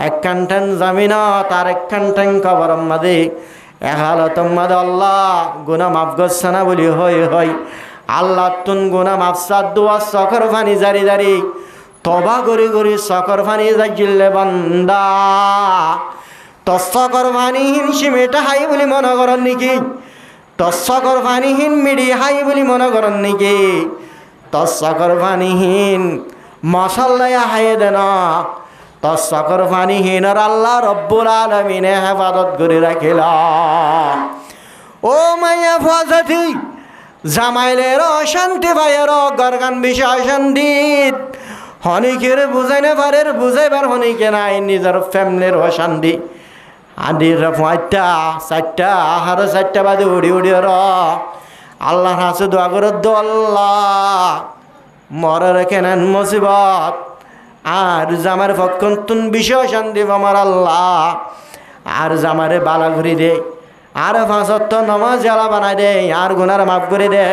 একখানটান জমিনত আর একখানটান কবর মাঝে এহালতম মাঝে আল্লাহ গুনাহ মাফ করছে না বলি হয় আল্লাহ তুন গুনাহ মাফ সাদ দোয়া চকর পানি জারি জারি তবা গরি গরি চকর পানি জাগিলে বান্দা তসকর পানিহীন সিমেটা হাই বলি মনে করেন নাকি তসকর পানিহীন মিডি হাই বলি মনে করেন নাকি তসকর পানিহীন মশাল্লায় হাইয়ে দেন তসকর পানিহীন আর আল্লাহ রব্বুল আলামিনে হেফাজত করে রাখিল ও মাইয়া ফাজাতি জামাইলের অশান্তি ভাইয়ের গরগান বিষয় অশান্তিত হনিকের বুঝাইনে পারে বুঝাইবার হনিকে নাই নিজের ফ্যামিলির অশান্তি আদির পাঁচটা চারটা আহারো চারটা বাদে উড়ি উড়ি আল্লাহর হাসে দোয়া করে আল্লাহ মরে রেখে নেন মুসিবত আর জামার পক্ষন তুন বিষয় শান্তি আমার আল্লাহ আর জামারে বালা ঘুরি দে আর 5 ওয়াক্ত নামাজ জ্বালা বানাই দে আর গুনার মাফ করে দে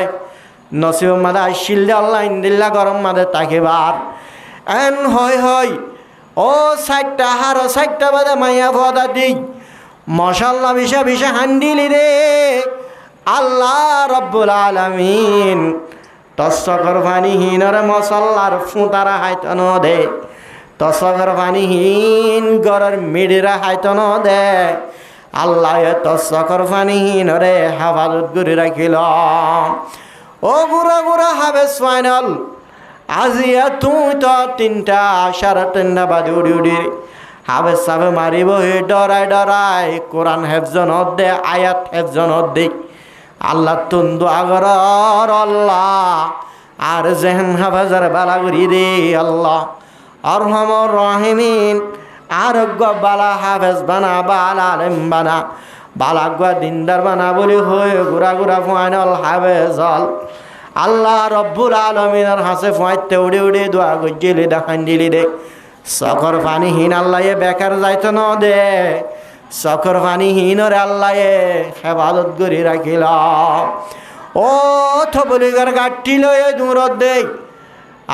নসিব মাদা শিল্লে আল্লাহ ইন্দিল্লা গরম মাদে তাকিবার এন হয় ও 60টা হারো 60টা বাদে মাইয়া ভদা দি মশাল্লা বিষা হান্ডিলি রে আল্লাহ রব্বুল আলামিন তসকর পানিহীন রে মশাল্লার ফুঁতারা হাইতন দে তসকর পানিহীন গরের মিডিরা হাইতন দে আল্লাহ তসকর পানিহীন রে হেফাজত করে রাখিল ও গুড়া হাবে সোয়াইনল আজিয়া তুই তো 3টা 3:30 বাজে উড়ি হাবে সাবে মারিব হে ডরাই কোরআন হেফজন দে আয়াত হেফজন দে আল্লাহ তুন দোয়া কর আল্লাহ আর জেহেন হাফাজার বালা করি দে আল্লাহ আরহামুর রাহিমিন আরোগ্য বালা হাফেজ বানা বালা আলেম বানা বালাগ্য দিনদার বানা বলি হয়ে গুড়া ফাইনাল হাফেজ আল্লাহ রব্বুল আলামিনের হাসে ফাইতে উড়ি দোয়া গজ্জিলি দেখান দিলি দে সকর পানিহীন আল্লাহ বেকার যাইতো ন দে সকর পানিহীন রে আল্লাহ হেফাজত করে রাখিল ও থবলিগার গাঠি লয়ে দূরত দে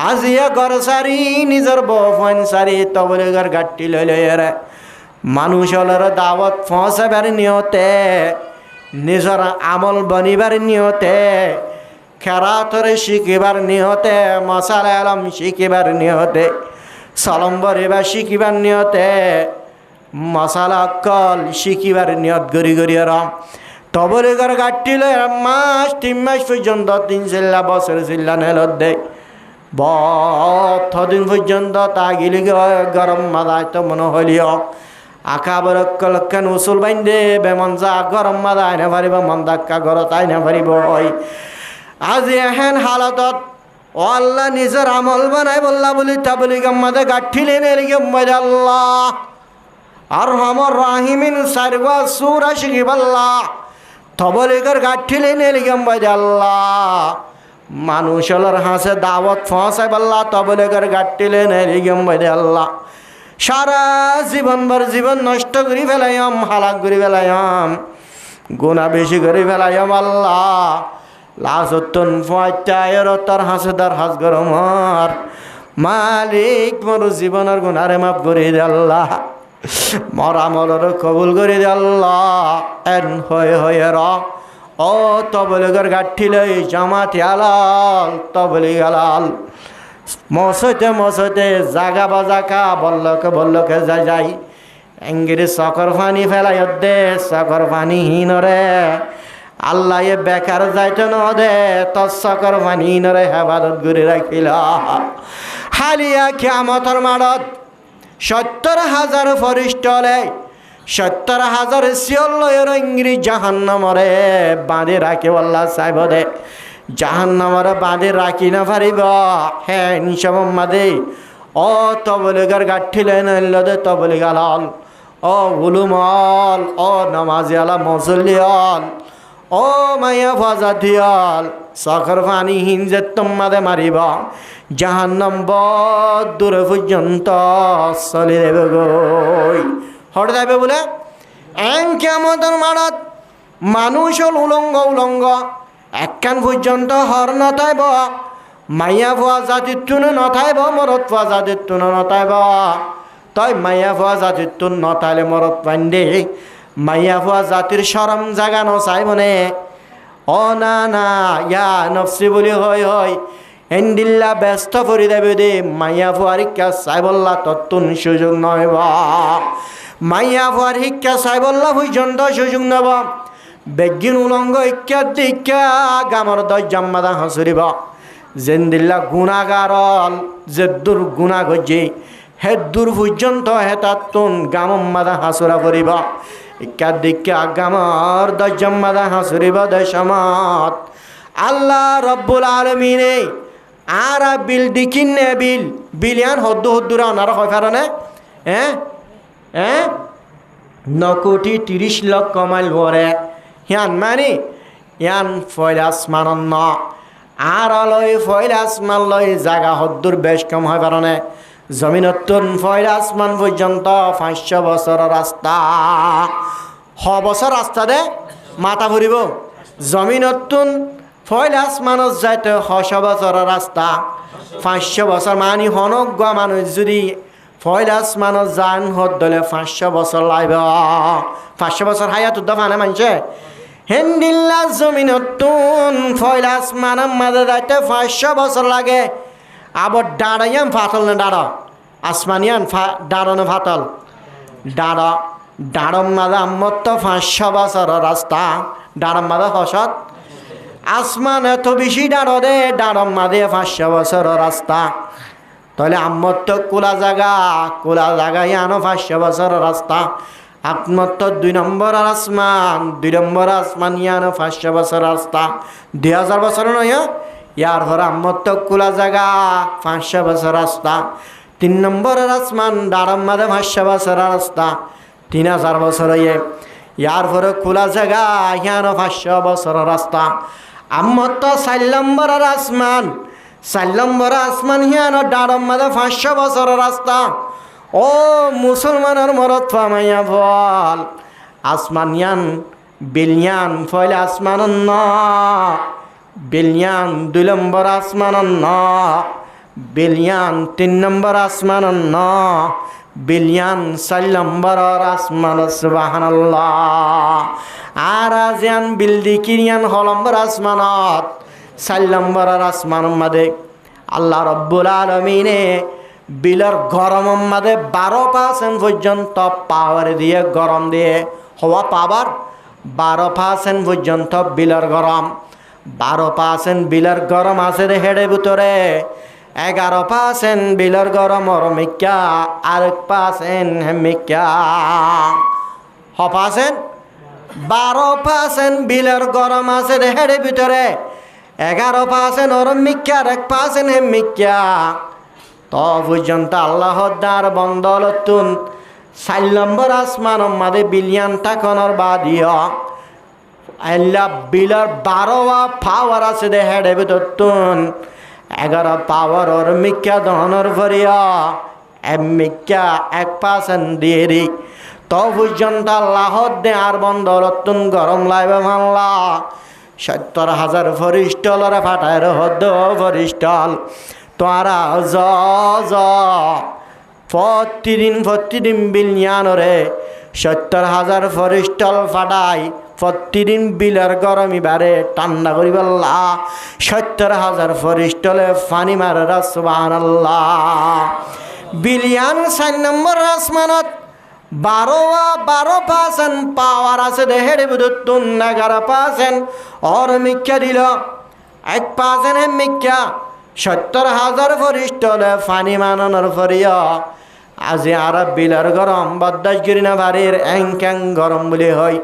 আজিয়া ঘর সারি নিজের বফন সারি তবলিগার গাঠি লয়ে রে মানুষ হলের দাওয়াত পৌঁছাবার নিয়তে নিজের আমল বনিবার নিয়তে খেরাতরে শিখিবার নিয়তে মশাল আলম শিখিবার নিয়তে সালাম বরিবার শিখিবার নিয়তে মশালা অক্কল শিখিবার নিয়ত গড়ি তবলিগার গাঠি লয়ে 3 মাস পর্যন্ত 3 চিল্লা বছর চিল্লা নেলত দে দিন পর্যন্ত তা গিলি গরম মাদায় তো মনে হলিও আকা বরক্কল কেন উসুল বাইন্দে বেমন যা গরম মাদায় না পারিব মন দাক্কা গরত আই না পারিব আজি এহেন হালতত ও আল্লাহ নিজের আমল বানাই বললা বলি তাবলিগার মাদে গাঠিলে নেলিগে আল্লাহ আরহামুর রাহিমিন সারওয়া সূরা শিখিবাল্লা তবলিগার গাঠিলে নেলিগে আল্লাহ মানুষের হাসে দাওয়াত পৌঁছাই বললা তবলিগার গাঠিলে নেলিগে আল্লাহ সারা জীবন নষ্ট করে ফেলাইম হালাক করে ফেলাইম গুনাহ বেশি করে ফেলাইম আল্লাহ লাজতন ফাইটায়ের তার হাসেদার হাস গরমার মালিক মোর জীবনের গুনারে মাফ করে দে আল্লাহ মোর আমলর কবুল করে দে আল্লাহ এন হয়ে র ও তবলিগার গাঠি লই জামাতি আলাল তবলিগ আলাল মসতে জাগা বাজাকা বল্লকে যাই এঙ্গিরি সকর পানি ফেলাই দে সকর পানি হীন রে আল্লাহ এ বেকার যাইতে ন দে তসকর পানি হীন রে হেফাজত করে রাখিল হালিয়া কিয়ামতর মাড়ত 70,000 ফরিস্টলে 70,000 শিয়ল লয়ের ইংরি জাহান্নামরে বাঁধে রাখি আল্লাহ চাইব দে জাহান্নামরে বাঁধে রাখি না পারিব হ্যাঁ নিশাম মাদে ও তবলিগার গাঠিলে নইল দে তবলিগ আলাল ও গুলুমল ও নামাজি আলা মুসল্লিয়াল ও মাইয়া ফাজাতিয়াল সকর পানি হিনজে তোমাদে মারিব জাহান্নাম বড় দূর পর্যন্ত চলি দেবে গই হট যাবে বলে কিয়ামতের মাড়ত মানুষ উলঙ্গ একখান পর্যন্ত হর নথাইব মাইয়া ফুয়া জাতির তুনে নথাইব মরত ফুয়া জাতির তুনে নথাইব তই মাইয়া ফুয়া জাতির তোর নতাইলে মরত পাইন্দে মাইয়া ফুয়া জাতির সরম জাগা নচাইবনে ও না না ইয়া নফসি বলি হয় এন্ডিল্লা ব্যস্ত করে দেবে দে মাইয়া ফুয়ার শিক্ষা চাইবল্লা তত্তুন সুযোগ নয়ব মাইয়া ফুয়ার শিক্ষা চাইবল্লা পর্যন্ত সুযোগ নব বেগিন উলঙ্গ শিক্ষা দীক্ষা গামর দজ্জাম্মাদা হাসুরিব জেন্দিল্লা গুণাগারল যেদুর গুণা গজি হেদুর পর্যন্ত হেতাতুন গামম্মাদা হাসুরা করিব শিক্ষা দীক্ষা গামর দজ্জাম্মাদা হাসুরিব দেশমত আল্লাহ রব্বুল আলমিনে আর বিল দিকিন নে বিলিয়ান হদ্দুরা ওনার হয় কারণে 9 কোটি 30 লক্ষ মাইল ভরে হিয়ান মানে ইয়ান ফয়লা আসমান ন আর লয় ফয়লা আসমান লয় জাগা হদ্দুর বেশ কম হয় কারণে জমিনতুন ফয়লা আসমান পর্যন্ত 500 বছরের রাস্তা বছর রাস্তা দে মাথা ভরিব জমিনতুন ফয়লা আসমানত যাইতে 100 বছরের রাস্তা 500 বছর মানে হনজ্ঞ মানুষ যদি ফয়লা আসমানত যান হদ্দলে 500 বছর লাগবে 500 বছর হায়াত উদ্দা মানে মানছে হেন্দিল্লা জমিনতুন ফয়লা আসমানের মাঝে যাইতে 500 বছর লাগে আবার ডাড়াইয়াম ফাটল না ডাড়া আসমানিয়ান ডাড়ানো ফাটল ডাড়ম মাঝে আমার তো 500 বছরের রাস্তা ডাড়ম মাঝে হসত আসমান এত বেশি ডাড়ো দে ডাড়ম মাঝে 500 বছরের রাস্তা তাহলে আমার তো কোলা জায়গা ইয়ানো 500 বছরের রাস্তা আপনার তো 2 নম্বর আসমান ইয়ানো 500 বছর রাস্তা 2000 বছর নয় ইয়ার পর আমার তো কোলা জায়গা 500 বছর রাস্তা 3 নম্বরের আসমান ডাড়ম মাঝে 500 বছর রাস্তা 3000 বছর ইয়ার পরে খোলা জায়গা ইয়ানো 500 বছর রাস্তা আমার তো 4 নম্বরের আসমান হিয়ানো ডাড়ম মাঝে 500 বছর রাস্তা ও মুসলমানের মরত ফামাইয়া ফল আসমান ইয়ান বিলিয়ান ফয়লা আসমান ন বিলিয়ান 2 নম্বর আসমান ন বিলিয়ান 3 নম্বর আসমান ন বিলিয়ান 4 নম্বর আসমান সুবহানাল্লাহ আর আজিয়ান বিলদি কিরিয়ান হলম্বর আসমানত 4 নম্বর আসমান মাদে আল্লাহ রব্বুল আলামিনে বিলর গরম মাদে 12% পর্যন্ত পাওয়ার দিয়ে গরম দিয়ে হওয়া পাবার 12% পর্যন্ত বিলর গরম 12% বিলর গরম আছে রে হেডে ভিতরে 11% বিলর গরম মিক্কা আর 1% হেমিক্কা হপাছেন 12% বিলর গরম আছে রে হেডে ভিতরে 11% ওর মিক্কা আর 1% হেমিক্কা তো পর্যন্ত আল্লাহ দার বন্দলতুন 4 নম্বর আসমান মাদে বিলিয়ন টাকার বাদিও আল্লাহ বিলর 12 পাওয়ার আছে দে হেডে ভিতরতুন 11 পাওয়ার ওর মিক্কা দহনর ভরিয়া মিক্কা 1% দিয়ে দি তো পর্যন্ত আল্লাহ দে আর বন্দলতুন গরম লাইবে ভাল্লা 70,000 ফরিস্টলরে ফাটায় হদ ফরিস্টল তোরা প্রতিদিন বিলিয়ানরে 70,000 ফরিস্টল ফাটাই প্রতিদিন বিলের গরম বারে ঠান্ডা করি বললা 70,000 ফরিস্টলে ফানি মারে সুবহানাল্লাহ বিলিয়ান 4 নম্বর আসমানত 12% পাওয়ার আছে দেহের বিদ্যুৎ 11% ওর মিক্কা দিল 1% মিক্কা 70,000 ফরিস্টলে ফানি মানানোর ফরিয়া আজি আর বিলের গরম বদাসগিরি না বাড়ির এংক্যাং গরম বলে হয়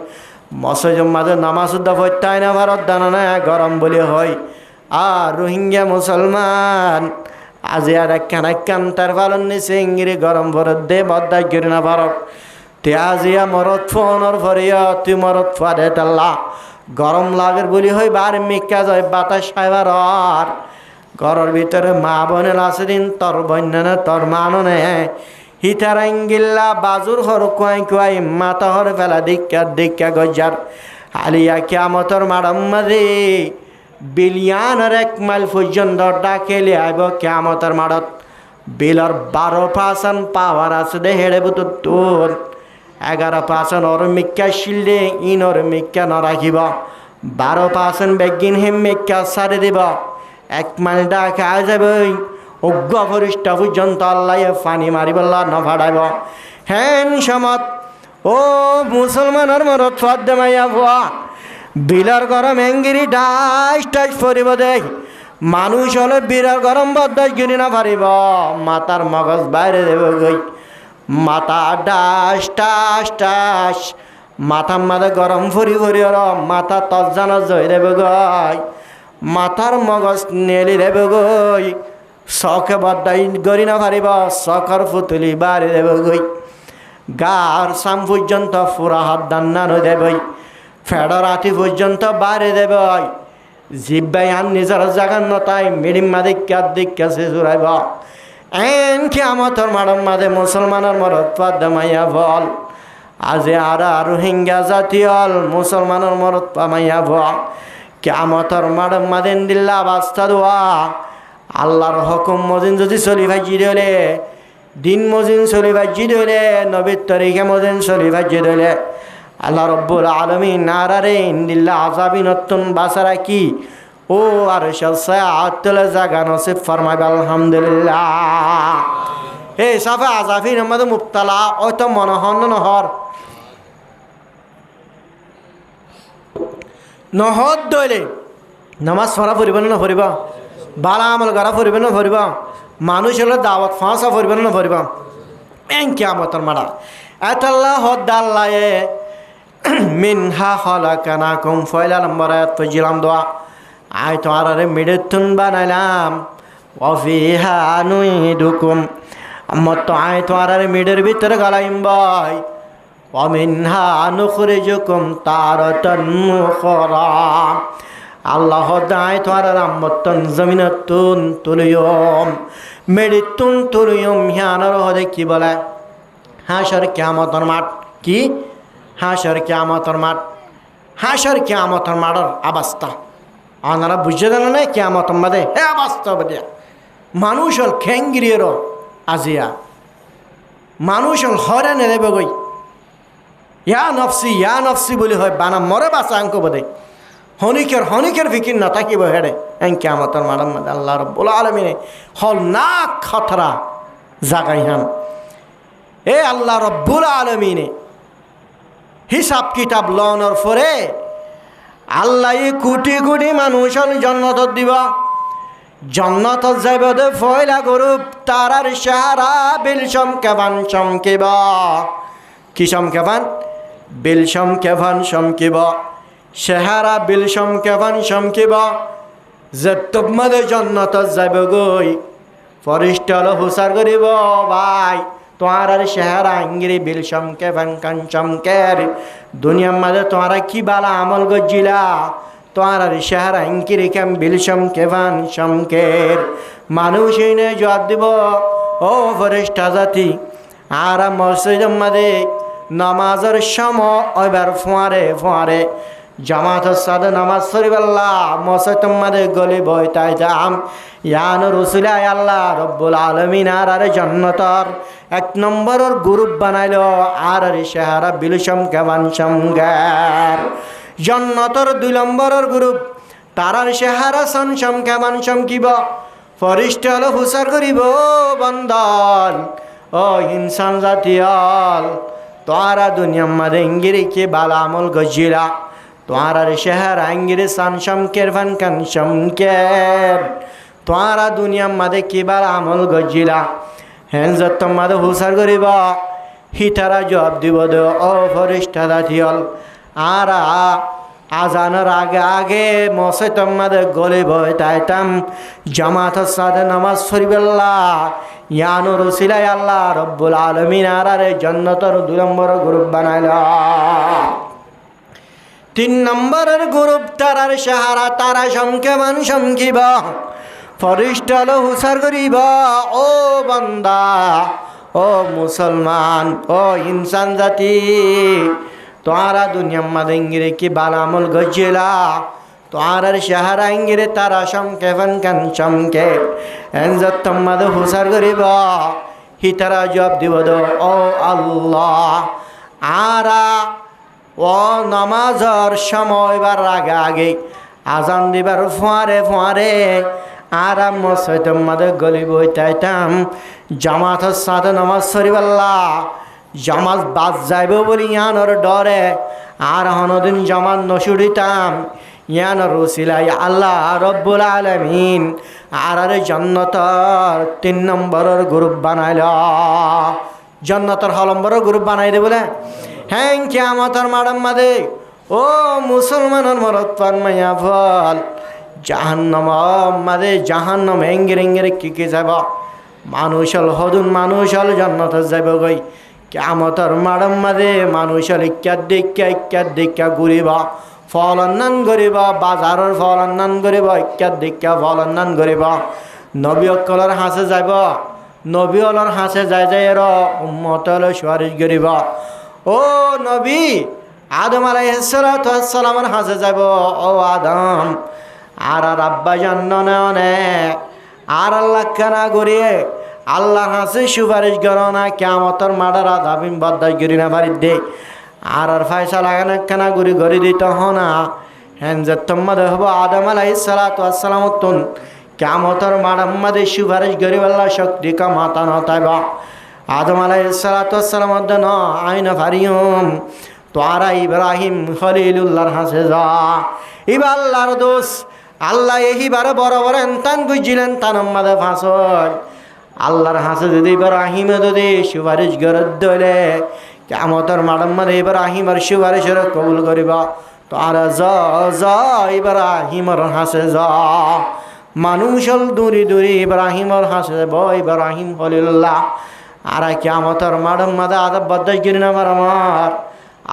মসজিদের মাঝে নামাজ পড়তাই না ভারত দানা গরম বলে হয় আর রোহিঙ্গা মুসলমান আজি আর একখান তার পালন নিছে ইংরি গরম ভরত দে বদাসগিরি না ভারত তে আজিয়া মরত ফোনর ফরিয়া তুই মরত ফাদে তাল্লা গরম লাগের বলি হয় বার মিক্কা যায় বাতাস খাইবার আর ঘরের ভিতরে মা বোনের আছে দিন তোর বন্যনে তোর মাননে হিতারাঙ্গিল্লা বাজুর হর কুয়াই মাথা হর ফেলা দীক্ষা গজার আলিয়া কিয়ামতর মাডম মাঝে বিলিয়ানের 1 মাইল পর্যন্ত ডাকেলে আইব কিয়ামতর মাডত বিলর 12% পাওয়ার আছে দে হেড়ে বুতুর তুন 11% ওর মিক্কা শিলদে ইন ওর মিক্কা ন রাখিব 12% বেগিন হেম মিক্কা সারি দিব 1 মাইল ডাকা যাবে অজ্ঞ ফরিষ্ঠ পর্যন্ত আল্লাহ ফানি মারিবল্লা ন ফাড়াইব হেন সমত ও মুসলমানের মরত ফাদ্দে মাইয়া ভুয়া বিলর গরম এঙ্গিরি ডাইস টাইস পরিব দেখ মানুষ হলে বিরার গরম বদাস গিরি না পারিব মাতার মগজ বাইরে দেব গই মাথা ডাস টাস টাস মাথার মাঝে গরম ফুরি ফুরি মাথা তজানো জয় দেব গই মাথার মগজ নেলি দেব গই শখে বদাই গরি না পারিব শখর ফুতুলি বাড়ি দেব গই গার সাম পর্যন্ত ফুরা হাত দান্নানো দেবই ফেডর আতি পর্যন্ত বাড়ি দেবই জিব্বাই আন নিজের জাগান নতাই মিডিম মাদে ক্যাদ দিক সে জুড়াইব এন কিয়ামতর মাডম মাদে মুসলমানের মরত পাদামাইয়া বল আজি আর রোহিঙ্গা জাতীয়ল মুসলমানের মরত পামাইয়া বল কিয়ামতর মাডম মাদেন দিল্লা বাস্তা দোয়া আল্লাহর হুকুম মজিন যদি চলি ভাজি দিলে দিন মজিন চলি ভাজি দিলে নবীর তরিকে মজিন চলি ভাজি দিলে আল্লাহ রব্বুল আলামিন নারারে ইন্দিল্লা আযাবি নতুন বাসারা কি ও আর সাআতুল জাগা নসিব ফরমাইব আলহামদুলিল্লাহ এই সাফা আযাফি নামাদ মুবতালা ওই তো মনহন নহর নহদ দইলে নামাজ পড়া পড়িব না পড়িব বালা আমল করা পড়িব না পড়িব মানুষ হলে দাওয়াত ফাঁসা পড়িব না পড়িব এন কিয়ামতের মাডা আতাল্লাহ হদ্দাল্লাহে মিনহা খলাকানাকুম ফয়লা নম্বর আয়াত পড়ছিলাম দোয়া আই তোমারে মিডেতুন বানাইলাম ওয়াফিহা নুইদুকুম মত আই তোমারে মিডের ভিতরে গালাইম ভাই ওয়া মিনহা নুখরিজুকুম তারাতান মুখরা আল্লাহ দাই তোমারে রামতন জমিনতুন তুলিয়ম মিডেতুন তুলিয়ম হিয়ানার হদে কি বলে হাশর কিয়ামতের মাঠ কি হাসর কিয়ামতের মাঠ হাসর কিয়ামতের মাঠের অবস্থা আপনারা বুঝে দেন না কিয়ামতের মাঠে হে অবস্থা বলিয়া মানুষ হল খেঙ্গিরিয়ের আজিয়া মানুষ হল হরে দেবে গই ইয়া নফসি বলি হয় বানা মরে বাসা আঙ্ক বোধে হনিকের ফিকির না থাকিব হেডে এন কিয়ামতের মাঠের মধ্যে আল্লাহ রাব্বুল আলামিন হল না খতরা জাগাইহান এ আল্লাহ রাব্বুল আলামিন হিসাব কিতাব লওয়ার পরে আল্লাহ কোটি কোটি মানুষ জন্নত দিব জন্নত যাইব দে ফয়লা গরুপ তারার সাহারা বিলসম কেবান চমকিব কি চমকেবান বিলসম কেবান চমকিব সাহারা বিলসম কেবান চমকিব যে তোমাদের জন্নত যাইব গই ফরিস্টল হুসার করিব ভাই তোমার চেহারা আঙ্গিরি বিল চমকে ভাঙ্কান চমকের দুনিয়ার মাঝে তোমারা কি বালা আমল গজিলা তোমার চেহারা আঙ্গিরি কেম বিল চমকে ভান চমকের মানুষ এনে জবাব দিব ও ফরিস্টা জাতি আর মসজিদের মাঝে নামাজের সময় এবার ফোয়ারে জামাতের সাথে নামাজ শরীফাল্লাহ মসজিদের মাঝে গলি বইতাই যাম ইয়ান রসুলাই আল্লাহ রব্বুল আলামিন আর জান্নাতর 1 নম্বরের গ্রুপ বানাইল আর চেহারা বিলসম কেমন চমগার জান্নাতর 2 নম্বরের গ্রুপ তারার চেহারা সনসম কেমন চমকিব ফরিস্টাল হুসার করিব বন্দল ও ইনসান জাতিয়াল তোরা দুনিয়ার মাঝে ইঙ্গিরি কে বালা আমল গজিলা তোমার চেহারা আঙ্গিরে সান চমকের ভান কান চমকের তোমারা দুনিয়ার মাঝে কিবার আমল গজিলা হেন যত মাঝে হুসার করিব হিতারা জবাব দিব দে ও ফরিস্তা দাথিয়ল আর আজানের আগে মসজিদের মাঝে গলি বই তাইতাম জামাতের সাথে নামাজ পড়িবেল্লাহ ইয়ানু রসিলাই আল্লাহ রব্বুল আলামিন আর জান্নাতের 2 নম্বর গ্রুপ বানাইল 3 নম্বরের গ্রুপ তারার সাহারা তারা চমকেবান চমকিব ফরিস্টাল হুসার করিব ও বান্দা ও মুসলমান ও ইনসান জাতি তোরা দুনিয়ার মাঝে ইঙ্গিরে কি বালা আমল গজিলা তো আর শাহারা ইঙ্গিরে তারা চমকে ফানকান চমকে এনজত তোমাদ হুসার করিব হিতারা জবাব দিব দো ও আল্লাহ আরা ও নামাজর সময় বার আগে আগে আজান দিবার ফোয়ারে ফোয়ারে আরাম মসজিদ তোমাদের গলি বইতাইতাম জামাতের সাথে নামাজ শরীফাল্লাহ জামাত বাদ যাইব বলি ইয়ানোর ডরে আর হনদিন জামাত নসুরিতাম ইয়ানোর রসিলাই আল্লাহ রব্বুল আলামিন আর জান্নাতর 3 নম্বরের গ্রুপ বানাইল জান্নাতের হলম্বরের গ্রুপ বানাই দে বলে হ্যাঁ কিয়ামতের মাডাম মাদে ও মুসলমানের মরত পান মাইয়া ফল জাহান্নাম মাদে জাহান্নাম এঙ্গের এঙ্গের কি যাব মানুষ হল হদুন মানুষ হল জান্নাতে যাব গই কিয়ামতের মাডাম মাদে মানুষ হল ইক্কার দেখা ঘুরিবা ফল অন্যান করিবা বাজারের ফল অন্যান করিবা ইক্কার দেখা ফল অন্যান করিবা নবী অকলের হাসে যাব নবী অলর হাসে যায় যায় এর উম্মত হল সুয়ারিশ করিবা ও নবী আদম আলাইহিস সালামের হাসে যাব ও আদম আর আব্বা জান্নানে আর আল্লাহ কানা গরিয়ে আল্লাহ হাসে সুপারিশ করো না কিয়ামতের মাডার আযাবিন বদাই করি না বাড়ি দে আর ফায়সালা কানা গরি গরি দিত হনা হেন যে তোমাদের হবো আদম আলাইহিস সালাম তুন কিয়ামতের মাডার মধ্যে সুপারিশ করি আল্লাহ শক্তি কা মাতা ন তাইবা আদম আলাইহিস সালাম দন আইনা ফারিয়ম তোরা ইব্রাহিম খলিলুল্লাহর হাসে যা ইবা আল্লাহর দোষ আল্লাহ এইবারে বড় বড় এনতান বুঝিলেন তানম্মাদে ফাঁসল আল্লাহর হাসে যদি ইব্রাহিমে যদি সুপারিশ গরদ দলে কিয়ামতের মাডার মধ্যে ইব্রাহিমের সুপারিশের কবুল করিবা তোরা যা ইব্রাহিমের হাসে যা মানুষ হল দূরি দূরি ইব্রাহিমের হাসে যাব ইব্রাহিম খলিলুল্লাহ আর কিয়ামতের মাডার মধ্যে আদব বদাই করি না আমার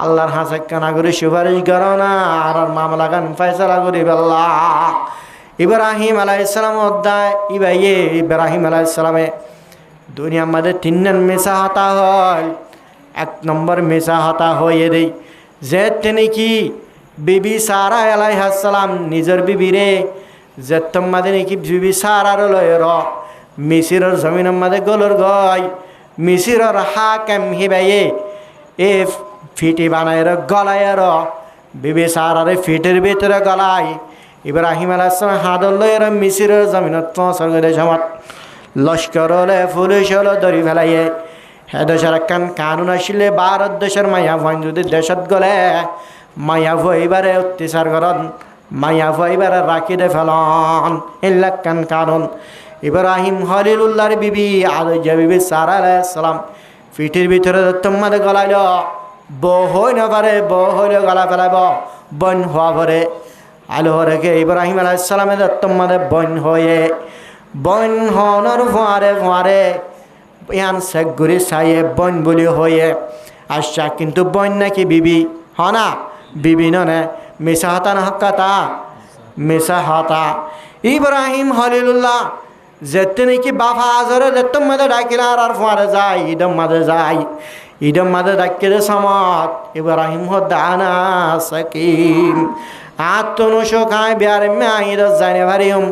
আল্লাহর হাসে কানা করে সুপারিশ করো না আর মামলা গান ফয়সালা করি বেল্লা ইব্রাহিম আলাইহিস সালাম অধ্যায় ইবাইয়ে ইব্রাহিম আলাইহিস সালামে দুনিয়ার মধ্যে 3 মেসা হতা হয় 1 নম্বর মেসা হতা হয়ে দেই যে তিনি কি বিবি সারা আলাইহিস সালাম নিজের বিবিরে যে তোমাদের নাকি বিবি সারার লয়ের মিসিরের জমিনের মধ্যে গলর গয় মিসিরের হাকেম হিবাইয়ে এ ফিটি বানাইর গলায়ের বিবি সারারে ফিটের ভিতরে গলায় ইব্রাহিম আলাইহিস সালাম হাদল লয়ের মিসিরের জমিনত পৌঁছার গলে জমাত লস্কর হলে পুলিশ হলো ধরি ফেলাইয়ে হেদেশের কানুন আসলে ভারত দেশের মায়া ভয় যদি দেশত গলে মায়া ভয়বারে অত্যাচার করন মায়া ভয়বারে রাখি দে ফেলন এলাকান কানুন ইব্রাহিম খলিলুল্লাহর বিবি আদজা বিবি সারা আলাইহিস সালাম ফিটির ভিতরে তোমাদের গলাইল বহই না পারে বহইলে গলা ফেলাইব বন হওয়া পরে আলো রেখে ইব্রাহিম আলাইহিস সালামের তোমাদের বন হয়ে বন হনর ফোয়ারে ফোয়ারে ইয়ান শেখ গুরি সাইয়ে বন বলি হয়ে আসা কিন্তু বন নাকি বিবি হনা বিবি ননে মিশা হতা না হকাতা মিশা হতা ইব্রাহিম খলিলুল্লাহ যেতে নাকি বাফা আজরে যেত মাঝে ডাকিলা আর ফোয়ারে যায় ইদম মাঝে যায় ইদম মাঝে ডাকিলে সমত ইব্রাহিম হদানা সাকিম আত্মনো শোকায় বিয়ারে মে আইদ জানে ভারিম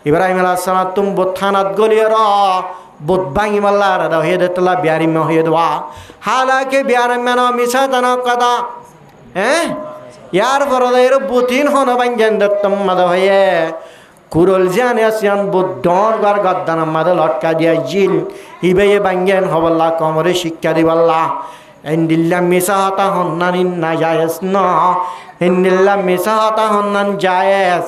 ইব্রাহিম আলাইহিস সালাম তুম বথানাত গলিয়ে র বুত ভাঙি মাল্লা রাদা হয়ে দেতলা বিয়ারি মে হয়ে দোয়া হালাকে বিয়ারে মে না মিছা তানা কথা হ্যাঁ ইয়ার পরদের বুতিন হন বাঙ্গেন দত্তম মাদ হয়ে কুরল জানে আসিয়ান বুদ্ধর গার গদ্দান মাদ লটকা দিয়া জিল ইবেয়ে বাঙ্গেন হবল্লা কমরে শিক্ষা দিবাল্লা ইন্দিল্লা মিছা হতা হন্নানিন না জায়েজ না ইন্দিল্লা মিছা হতা হন্নান জায়েজ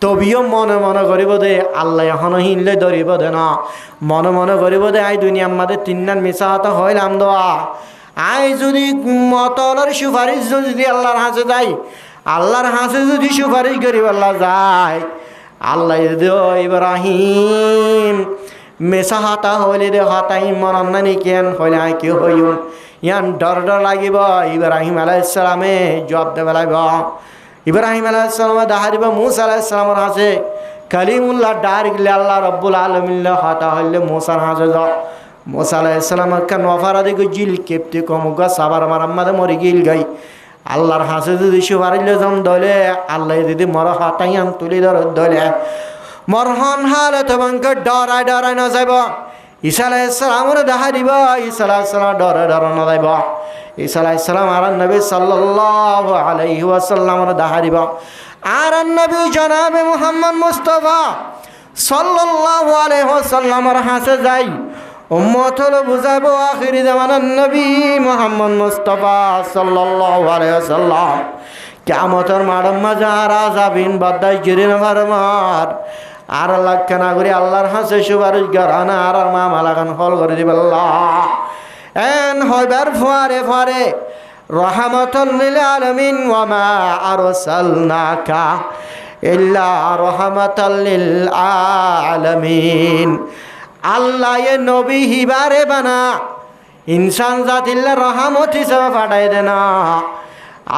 তবিও মনে মনে করিব দে আল্লাহ এখন হিনলে ধরিব দে না মনে মনে করিব দে আই দুনিয়ার মাঝে 3 মিছা হতা হইলাম দোয়া আই যদি মতলর সুপারিশ যদি আল্লাহর হাসে যাই আল্লাহর হাসে যদি সুপারিশ করিব আল্লাহ যায় আল্লাহ ইব্রাহিম মেসা হাতা হইলে দে হাতাই মরণ নানি কেন হইলে আই কি হইম ইয়ান ডর ডর লাগিব ইব্রাহিম আলাইহিস সালামে জবাব দেবে লাগব ইব্রাহিম আলাইহিস সালাম দেখা দিব মুসা আলাইহিস সালামের হাসে কালিমুল্লাহ ডার গিলে আল্লাহ রব্বুল আলামিন হাতা হইলে মুসার হাসে যাও মুসা আলাইহিস সালাম কান ওয়াফারাদি গো জিল কেপতে কমগা সাবার মারাম্মাদে মরি গিল গাই আল্লাহর হাসে যদি সুপারিশ লজম দলে আল্লাহ যদি মর হাতাইয়ান তুলি ধর দলে মরহন হালত বাঙ্কে ডরাই ডরাই না যাব ঈসা আলাইহিস সালামর দেখা দিব ঈসা আলাইহিস সালাম ডরে ডরে না যাইব ঈসা আলাইহিস সালাম আর নবী সাল্লাল্লাহু আলাইহি ওয়াসাল্লামর দেখা দিব আর নবী জনাবে মুহাম্মদ মুস্তাফা সাল্লাল্লাহু আলাইহি ওয়াসাল্লামর হাসে যাই উম্মত হলো বুঝাবো আখিরি জামানার নবী মুহাম্মদ মুস্তাফা সাল্লাল্লাহু আলাইহি ওয়াসাল্লাম কিয়ামতের মাঠে মাজারা যাবিন বাদাই জিরিন ফারমার আর লাখ না করে আল্লাহর হাসে সুপারিশ গরানা আর মা মালাকান হল করে দিবে আল্লাহ এন হইবার ফুয়ারে ফুয়ারে রহমাতুল লিল আলামিন ওয়া মা আরসালনাকা ইল্লা রহমাতাল লিল আলামিন আল্লাহ এ নবী হিবারে বানা ইনসান জাতিল্লা রহমত হিসাবে পাঠাই দেনা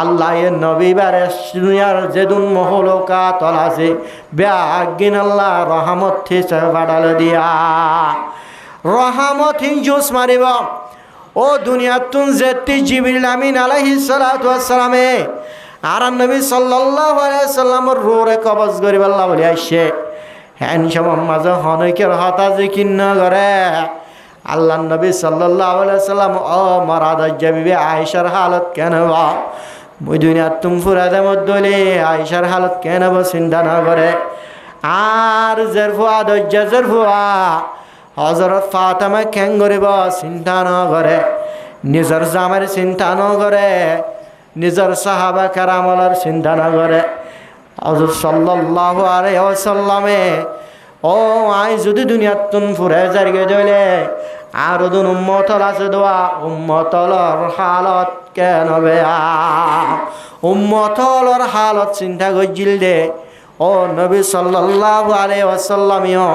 আল্লাহ এ নবী বারে দুনিয়ার যেদুন মহলকা তলাছে ব্যাগিন আল্লাহ রহমত হিসাবে পাঠাল দিয়া রহমত জুস মারিব ও দুনিয়ার তুন যেতি জিবরিল আমিন আলাইহিস সালাতু ওয়াস সালামে আর নবী সাল্লাল্লাহু আলাইহি সাল্লামর রূহে কবজ করিব আল্লাহ বলি আইছে হ্যান সময় মাঝে হনকের হতা জিকির না করে আল্লাহ নবী সাল্লাল্লাহু আলাইহি সাল্লাম ও মারাদাজ বিবি আয়েশার হালত কেন বা মুই দুনিয়ার তুম ফুরাদে মধ্যলে আয়েশার হালত কেন বা চিন্তা না করে আর জরফুয়া দজ্জা জরফুয়া হযরত ফাতেমা কেন করিব চিন্তা না করে নিজের জামার চিন্তা না করে নিজের সাহাবা কেরামলার চিন্তা না করে হযরত সাল্লাল্লাহু আলাইহি ওয়াসাল্লামে ও আই যদি দুনিয়ার তুন ফুরে জারগে দইলে আর দুন উম্মতল আছে দোয়া উম্মতলর হালত কেন বেয়া উম্মতলর হালত চিন্তা গজিল দে ও নবী সাল্লাল্লাহু আলাইহি ওয়াসাল্লামিও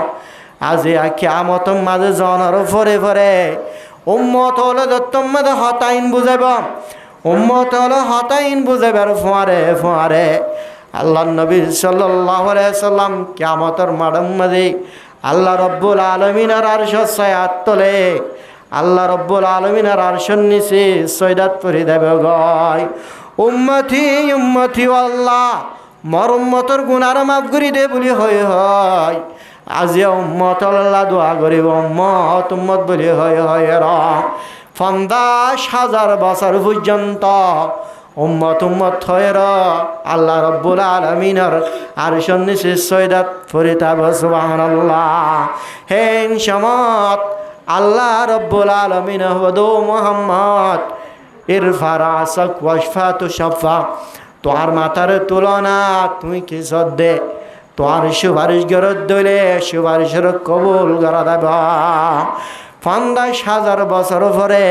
আজি কিয়ামত মাঝে জনর ফরে ফরে উম্মতল দত্তম মাঝে হতাইন বুঝাইব উম্মতল হতাইন বুঝাইবার ফুয়ারে ফুয়ারে আল্লাহ নবী সাল্লাল্লাহু আলাইহি সাল্লাম কিয়ামতের মাঠের মাঝে আল্লাহ রব্বুল আলামিনের আরশের ছায়াত তলে আল্লাহ রব্বুল আলামিনের আরশের নিচে সয়দাত পড়ে দেবে গয় উম্মতি উম্মতি আল্লাহ মর উম্মতর গুনাহ মাফ করে দে বলি হয় হয় আজি উম্মত আল্লাহ দোয়া করিব উম্মত উম্মত বলি হয় হয় র ৫০,০০০ বছর পর্যন্ত উম্মত উম্মত হয় র আল্লাহ রব্বুল আলামিনের আরশের নিচে সয়দাত ফরিতাব সুবহানাল্লাহ হেন সমত আল্লাহ রব্বুল আলামিন হদো মুহাম্মদ ইরফা রাসাক ওয়াশফা তুশফা তোর মাথার তুলনা তুই কি সদ্দে তোর সুপারিশ গরদ দইলে সুপারিশের কবুল করা দেবা ৫০,০০০ বছর পরে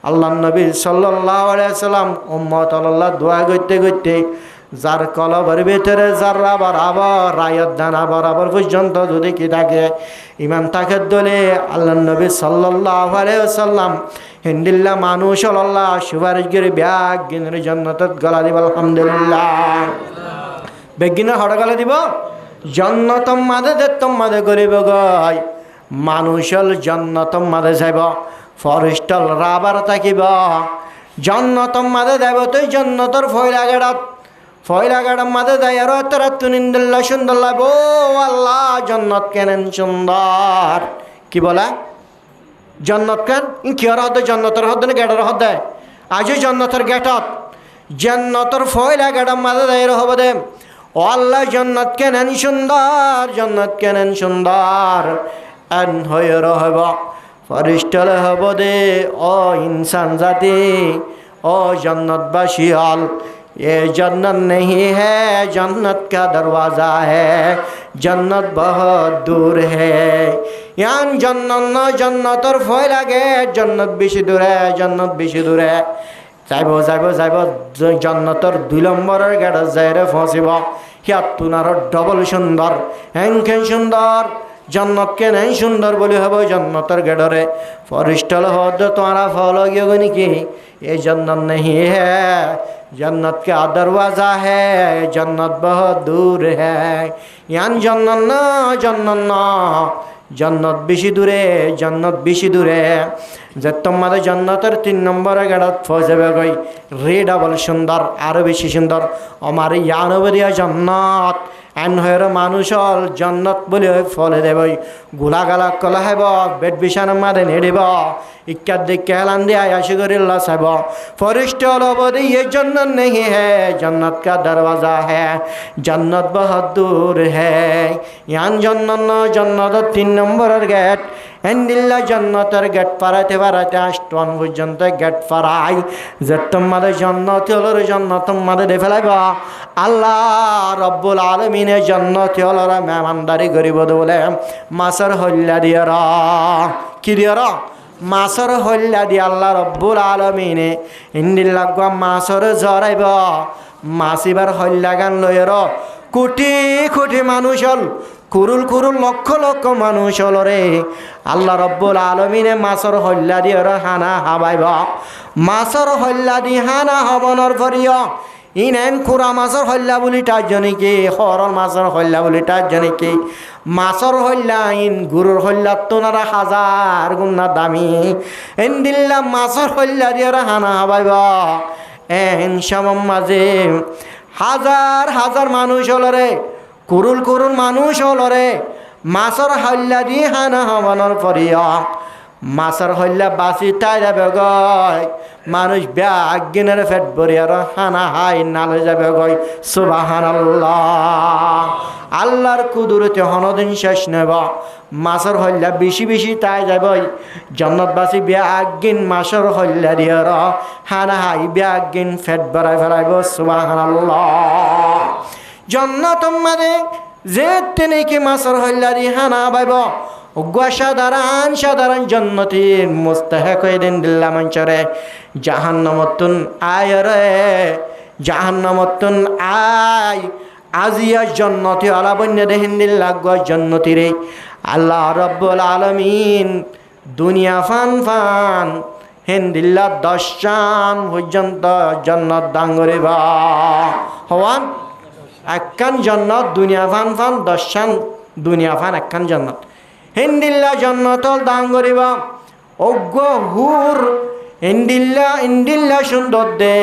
আল্লাহ নবী সাল্লাল্লাহু আলাইহি সাল্লাম উম্মত আল্লাহ দোয়া করতে করতে যার কলবের ভিতরে যারা বরাবর রায়ত দানা বরাবর পর্যন্ত যদি কি থাকে ইমান তাকে দলে আল্লাহ নবী সাল্লাল্লাহু আলাইহি সাল্লাম হিন্দিল্লা মানুষ আল্লাহ সুপারিশ করে ব্যাগ গিনের জান্নাতত গলা দিব আলহামদুলিল্লাহ বেগিনা হড় গলা দিব জান্নাতম মাদে দেতম মাদে করিব গয় মানুষল জান্নাতম মাদে যাইব ফরেস্টল রাবার থাকিব জান্নাতম মাদে দেব তুই জান্নাতর ফয়লাগাড়ার মাদে দেয় আর তোরা তুনিন্দুল্লাহ সুন্দর লাগবো আল্লাহ জান্নাত কেনেন সুন্দর কি বলা জান্নাত কেন কি আর হদ জান্নাতর হদ না গেটার হদ দেয় আজও জান্নাতর গেটত জান্নাতর ফয়লাগাড়ার মাদে দেয় হব দে ও আল্লাহ জান্নাত কেনেন সুন্দর এন হয়ে রহব ফরিস্টলে হব দে ও ইনসান জাতি ও जन्नतबासी हल ये जन्नत नहीं है जन्नत का दरवाज़ा है जन्नत बहुत दूर है यान जन्नत न जन्नतर भय लागे जन्नत बेशी दूरे যাইব জন্নতর ২ নম্বরের গেটত যাইরে ফসিব হিয়াত তুনার ডবল সুন্দর হ্যাংখেন সুন্দর जन्नत के नहीं सुंदर बोली हब जन्नतर गेडरे फरिस्टल हद तुम्हारा फल गनी कि ये जन्नत नहीं है जन्नत का दरवाज़ा है जन्नत बहुत दूर है यान जन्नत न জান্নাত বেশি দূরে যে তোমাদের জান্নাতের 3 নম্বরে গেড়াত পৌঁছাবে গই ডাবল সুন্দর আরো বেশি সুন্দর আমার ইয়ানবরিয়া জান্নাত এন হয়ের মানুষ হল জান্নাত বলে ফলে দেব গোলাগালা কলা হেব বেড বিছানা মাদে নেড়িব ইক্কার দিকে হেলান দিয়ে আয়াসি করিল্লা সাহেব ফরিষ্ট লবদি ये जन्नत नहीं है जन्नत का दरवाज़ा है जन्नत बहुत दूर है यान जन्नत 3 নম্বরের গেট এন্ডিল্লা জান্নাতের গেট পারাতে আষ্টন পর্যন্ত গেট পারাই যে তোমাদের জান্নাতি হলোর জান্নাত তোমাদের ফেলাইব আল্লাহ রব্বুল আলামিনে জান্নাতি হলোরা মেহমানদারি করিব বলে মাছের হল্লা দিয়ে কি দিয়ে মাছের হল্লা দিয়ে আল্লাহ রব্বুল আলামিনে ইন্দিল্লা মাছের জরাইব মাছ এবার হল্লা গান লয়ের কোটি কোটি মানুষ হল কুরুল লক্ষ লক্ষ মানুষ হল রে আল্লাহ রব্বুল আলামিনে মাছের হল্লা দিয়ে হানা হাবাইব মাছের হল্লা দি হানা হবনের পরিয় ইনেন কুরা মাছের হল্লা বলি তার জনে কি হরল মাছের হল্লা বলি তার জনে কি মাছের হল্লা ইন গুরুর হল্লা তোনারা 1000 গুণা দামি এন দিল্লা মাছের হল্লা দিয়ে হানা হাবাইব এন সমম মাঝে হাজার হাজার মানুষ হল রে কুরুল মানুষ হল রে মাছের হল্লা দিয়ে হানা হবানোর পরিয় মাছের হল্লা বাঁচি তাই যাবে গয় মানুষ ব্যাগিনের ফেট ভরিয়ার হানা হাই নালে যাবে গয় সুবহানাল্লাহ আল্লাহর কুদরতে হনদিন শেষ নেব মাছের হল্লা বেশি তাই যাবই জান্নাতবাসী ব্যাগিন মাছের হল্লা দিয়ার হানা হাই ব্যাগিন ফেট ভরাই ফেলাইব সুবহানাল্লাহ জান্নাত মাঝে যে তেনেকি মাছের হল্লা দি হানা বাইব সাধারণ জান্নাতীর মুস্তাহিক হয়ে দিন দিল্লা মঞ্চরে জাহান্নামতুন আয় রে জাহান্নামতুন আয় আজিয়া জান্নাতি আলা বন্যা দেহিন দিল্লা জান্নাতি রে আল্লাহ রব্বুল আলামিন দুনিয়া ফান হিন্দিল্লা 10 চান পর্যন্ত জান্নাত দান করিবা হওয়ান একখান জান্নাত দুনিয়া ফান 10 চান দুনিয়া ফান একখান জান্নাত হিন্দিল্লা জান্নাতল দান করিবা অজ্ঞ হুর ইন্দিল্লা সুন্দর দে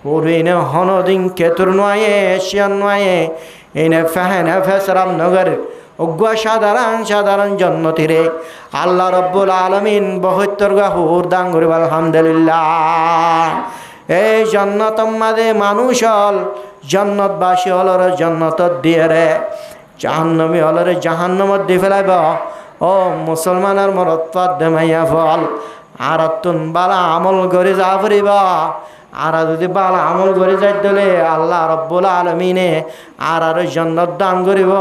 হুরিনে হনদিন কেতুর নয়ে এশিয়ান নয়ে এনে ফেহেনে ফেসরাম নগর অজ্ঞ সাধারণ জান্নাতি রে আল্লাহ রব্বুল আলামিন 72 গা হুর দান করিবা আলহামদুলিল্লাহ এই জান্নাত মাঝে মানুষ হল জান্নাতবাসী হলর জান্নাত দিয়ে রে জাহান্নামী হলরে জাহান্নামত দিয়ে ফেলাইব ও মুসলমানের মরত পাত দেমাইয়া ফল আর তুন বালা আমল করে যা ফুরিব আর যদি বালা আমল করে যাই দিলে আল্লাহ রব্বুল আলামিনে আর জান্নাত দান করিব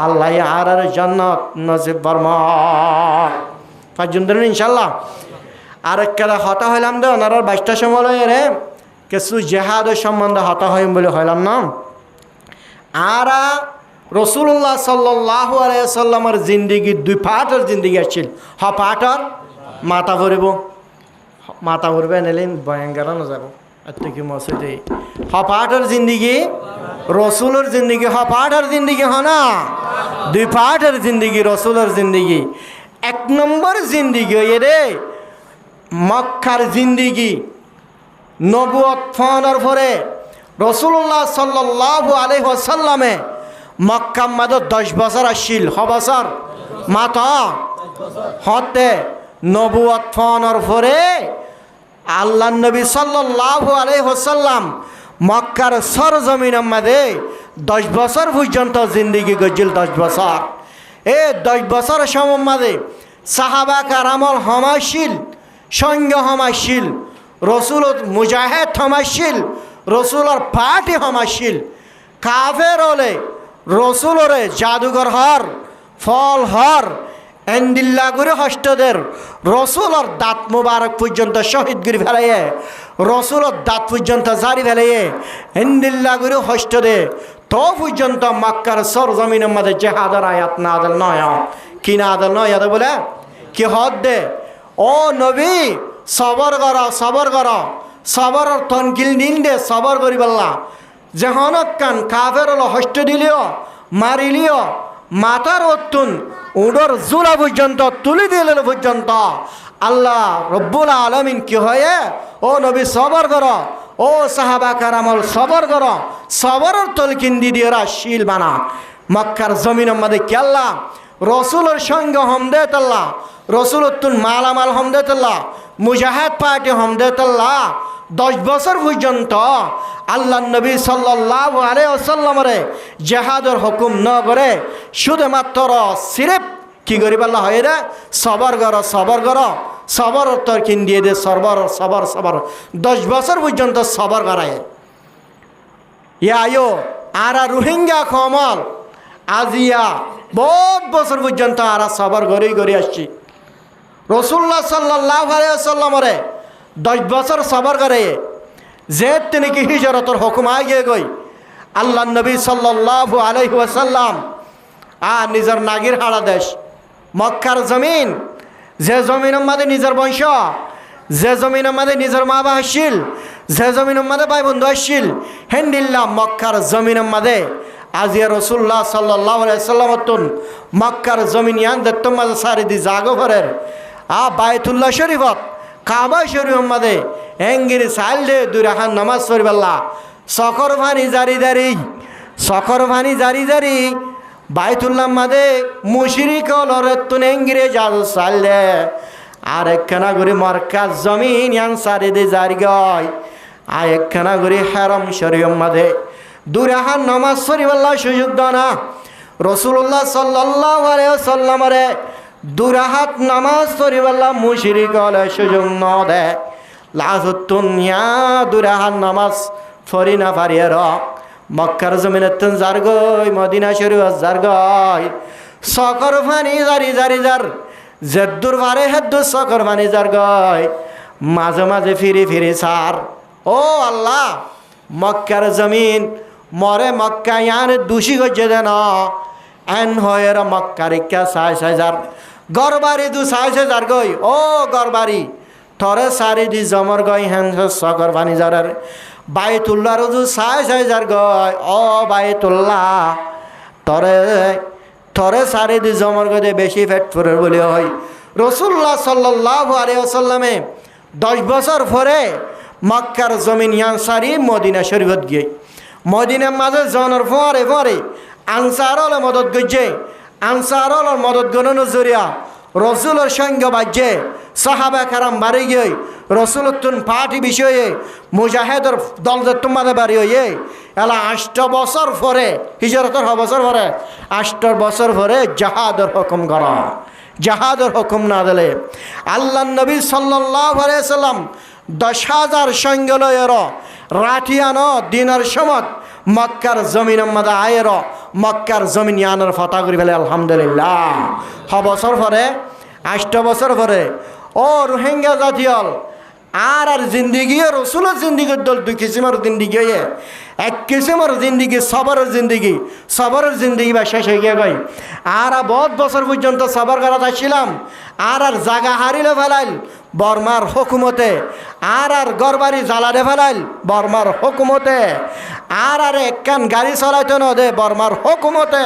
আল্লাহ আর জান্নাত নসিব ফরমা পর্যন্ত ইনশাল্লাহ আর একটা হতা হইলাম দে ওনার 22টা সময় রে কিছু জেহাদের সম্বন্ধে হতা হইম বলে হইলাম না আর রসুল্লাহ সাল্লাল্লাহু আলাইহি সাল্লামের জিন্দিগি 2 পার্টের জিন্দিগি আছিল পার্টর মাথা ভরবে নিলেন ভয়ঙ্কর না যাব এত কি মসজিদে পার্টর জিন্দিগি রসুলের জিন্দিগি পার্টর জিন্দিগি না 2 পার্টের জিন্দিগি রসুলের জিন্দিগি 1 নম্বর জিন্দিগি রে মক্কার জিন্দিগি নবুয়ত ফানার পরে রসুল্লাহ সাল্লাল্লাহু আলাইহি ওয়াসাল্লামে মক্কা মাদে 10 বছর আসছিল বছর মাতা হতে নবুয়ত ফানার পরে আল্লাহ নবী সাল্লাল্লাহু আলাইহি ওয়াসাল্লাম মক্কার সরজমিনের মাঝে 10 বছর পর্যন্ত জিন্দিগি গজিল 10 বছর এই 10 বছর সময় মাঝে সাহাবা কারামল হমাশিল সঙ্গ হমাশিল রসুলত মুজাহিদ হমাশিল রসুলর পার্টি হমাশিল কাফের হলে রসুলরে জাদুঘর হর ফল হর এন্দিল্লা করে হস্তদের রসুলর দাঁত মুবারক পর্যন্ত শহীদ করে ফেলাইয়ে রসুলর দাঁত পর্যন্ত জারি ফেলাইয়ে এন্দিল্লা করে হস্তদে তো পর্যন্ত মক্কার সরজমিনের মধ্যে জেহাদের আয়াত না আদল নয় কি না আদল নয় বলে কি হদ দে ও নবী সবর কর সবর তনকিল নিন দে সবর করি বললা যেহনক কান কাফের হলো হস্ত দিলিও মারিলিও মাতার অতুন উডর জুলা পর্যন্ত তুলি দিল পর্যন্ত আল্লাহ রব্বুল আলামিন কি হয়ে ও নবী সবর কর, ও সাহাবা কারামল সবর কর, সবরের তলকিন দিয়ে ওরা শিল বানা। মক্কার জমিনের মধ্যে কি আল্লাহ রসুলের সঙ্গে হমদেতাল্লাহ, রসুলতুন মালামাল হমদেতাল্লাহ, মুজাহিদ পার্টি হমদেতাল্লাহ 10 বছর পর্যন্ত আল্লাহ নবী সাল্লাল্লাহু আলাইহি ওয়াসাল্লামরে জিহাদের হুকুম ন করে শুধুমাত্র সিরেফ কি করি বলা হয় রে সবর কর, সবর কর, সবর তরকিন দিয়ে দে, সবর সবর সবর 10 বছর পর্যন্ত সবর করায়। আয়ো আর রোহিঙ্গা কমল আজিয়া বহুত বছর পর্যন্ত আর সবর করেই করে আসছি। রসুল্লাহ সাল্লাল্লাহু আলাইহি ওয়াসাল্লামরে 10 বছর সবর করে যে তিনি কি হিজরতর হুকুম আগে গই আল্লাহ নবী সাল্লাল্লাহু আলাইহি ওয়াসাল্লাম আর নিজের নাগির হাড়া দেশ মক্কার জমিন, যে জমিনের মধ্যে নিজের বংশ, যে জমিনের মধ্যে নিজের মা বাবা আসছিল, যে জমিনের মধ্যে ভাই বন্ধু আসছিল, হেন্দিল্লা মক্কার জমিনের মধ্যে আজিয়া রসুল্লাহ সাল্লাল্লাহু আলাইহি ওয়াসাল্লাম মক্কার জমিন ইয়ান দেখতো মাঝে সারিদি জাগো ভরের বায়তুল্লাহ শরীফত কাবা শরীফের মধ্যে এঙ্গিরি সাইল দে দুই রাখান নামাজ পড়িবাল্লা সকর ভানি জারি জারি, সকর ভানি জারি জারি বাইতুল্লাহ মাদে মুশরিক লরেতুন এঙ্গিরে জাদু সাইল দে আর একখানা করে মরকাজ জমিন ইয়ান সারিদি জারি গয় আর একখানা করে হারাম শরীফের মধ্যে দুই রাখান নামাজ পড়িবাল্লা সুযোগ দাও না। রসুল্লাহ সাল্লাল্লাহু আলাইহি ওয়াসাল্লামরে দুরাহাত নামাজ পড়িবাল্লা মুশরিক হলে সুযোগ ন দে লাজতুন ইয়া দুরাহাত নামাজ পড়ি না পারিয়ে র মক্কার জমিনেতুন যার গই মদিনা শরীফ যার গই সকর ফানি জারি জারি যার জেদ্দুর বারে হেদ্দুর সকর ফানি যার গই মাঝে মাঝে ফিরে ফিরে সার ও আল্লাহ মক্কার জমিন মরে মক্কা ইয়ার দোষী গজে দেন এন হয়ের মক্কারিকা 6,000 গরবারি 6,000 গই ও গরবারি থরে সারি দি জমর গই হেন সকর পানি যার বাইতুল্লাহ রুজু 6,000 গই ও বাইতুল্লাহ থরে থরে সারি দি জমর গই বেশি ফেট ফুরে বলে হয়। রসুল্লাহ সাল্লাল্লাহু আলাইহি ওয়াসাল্লামে 10 বছর পরে মক্কার জমিন ইয়ান সারি মদিনা শরীফত গিয়ে মদিনার মাঝে জনের পরে পরে আনসার হলে মদত গজ্জে, আনসার হল মদত গণন জরিয়া রসুলের সঙ্গে বাজ্যে সাহাবা কারাম বাড়ি গিয়ে রসুলতুন পার্টি বিষয়ে মুজাহিদের দল যে তোমাদের বাড়ি হয়ে এলা 8 বছর পরে হিজরতের 6 বছর পরে 8 বছর পরে জাহাদের হুকুম করা। জাহাদের হুকুম না দিলে আল্লাহ নবী সাল্লাল্লাহু আলাইহি ওয়াসাল্লাম 10,000 সঙ্গে লয়ের রাঠিয়ানো দিনের সমত মক্কার জমিনের মধ্যে আয়ের মক্কার জমিন ইয়ানোর ফতা করি ফেলে আলহামদুলিল্লাহ। 6 বছর পরে 8 বছর পরে ও রোহিঙ্গা জাতীয়ল আর জিন্দিগিও রসুলের জিন্দিগির দল 2 কিসিমের জিন্দিগি হয়ে 1 কিসিমের জিন্দিগি সবরের জিন্দিগি, সবরের জিন্দিগি বা শেষ হয়ে গিয়ে গই আর বহুত বছর পর্যন্ত সবর করা আসছিলাম আর জাগা হারিলে ফেলাইল বর্মার হুকুমতে আর গরবারি জ্বালারে ফেলাইল বর্মার হুকুমতে আর একখান গাড়ি চলাইতে ন দে বর্মার হুকুমতে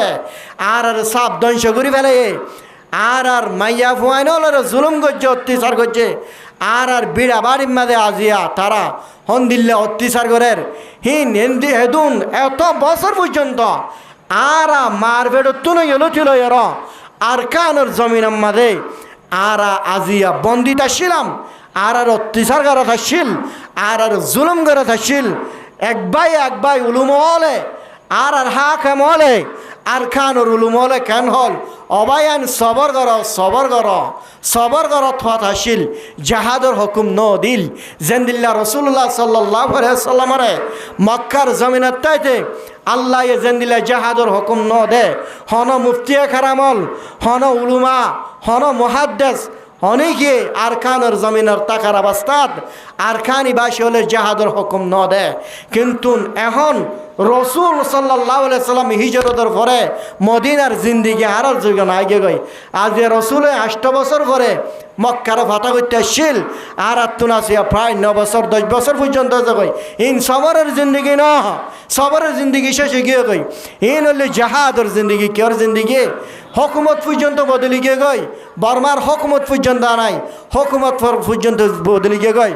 আর সাপ ধ্বংস করি ফেলে আর মাইয়া ফুয়াইন জুলুম করছে অত্যাচার করছে আর বিড়া বাড়ির মাঝে আজিয়া তারা হন্দিল্লে অত্যাচার করের হিন হিন্দি হেদুন এত বছর পর্যন্ত আর মার বেড়ো তুলে এলো ছিল এর আর কানোর জমিনের মাঝে আর আজিয়া বন্দিতা ছিলাম আর অত্যাচার করা থাকছিল আর জুলুম করা থাকছিল এক ভাই উলুম হলে আর হাকাম হলে আর খানোর উলুম হলে কেন হল অবায়ান সবর কর সবর কর সবর কর থাত আসিল জাহাদর হুকুম ন দিল জেন্দিল্লা রসুল্লাহ সাল্লাল্লাহু আলাইহি ওয়াসাল্লামরে মক্কার জমিনের তাইতে আল্লাহ জেন্দিল্লা জাহাদর হুকুম ন দে হন মুফতিয়া খারামল হন উলুমা হন মুহাদ্দিস অনেকে আরকানের জমিনের টাকার অবস্থাত আরকানি বাসী হলে জাহাদর হুকুম ন দে কিন্তু এখন রসুল সাল্লাল্লাহু আলাইহি সাল্লাম হিজরতের পরে মদিনার জিন্দিগি আর যুগ না আগে গই আজ রসুলে 8 বছর পরে মক্কার ফাটা করতে আসছিল আর আত্মন আসিয়া প্রায় 9 বছর 10 বছর পর্যন্ত গই ইন সবরের জিন্দিগি না সবরের জিন্দিগি শেষে গিয়ে গই ইন হলে জাহাদের জিন্দিগি কেয়ার জিন্দিগি হকুমত পর্যন্ত বদলি গিয়ে গই বর্মার হকুমত পর্যন্ত নাই হকুমত পর্যন্ত বদলি গিয়ে গই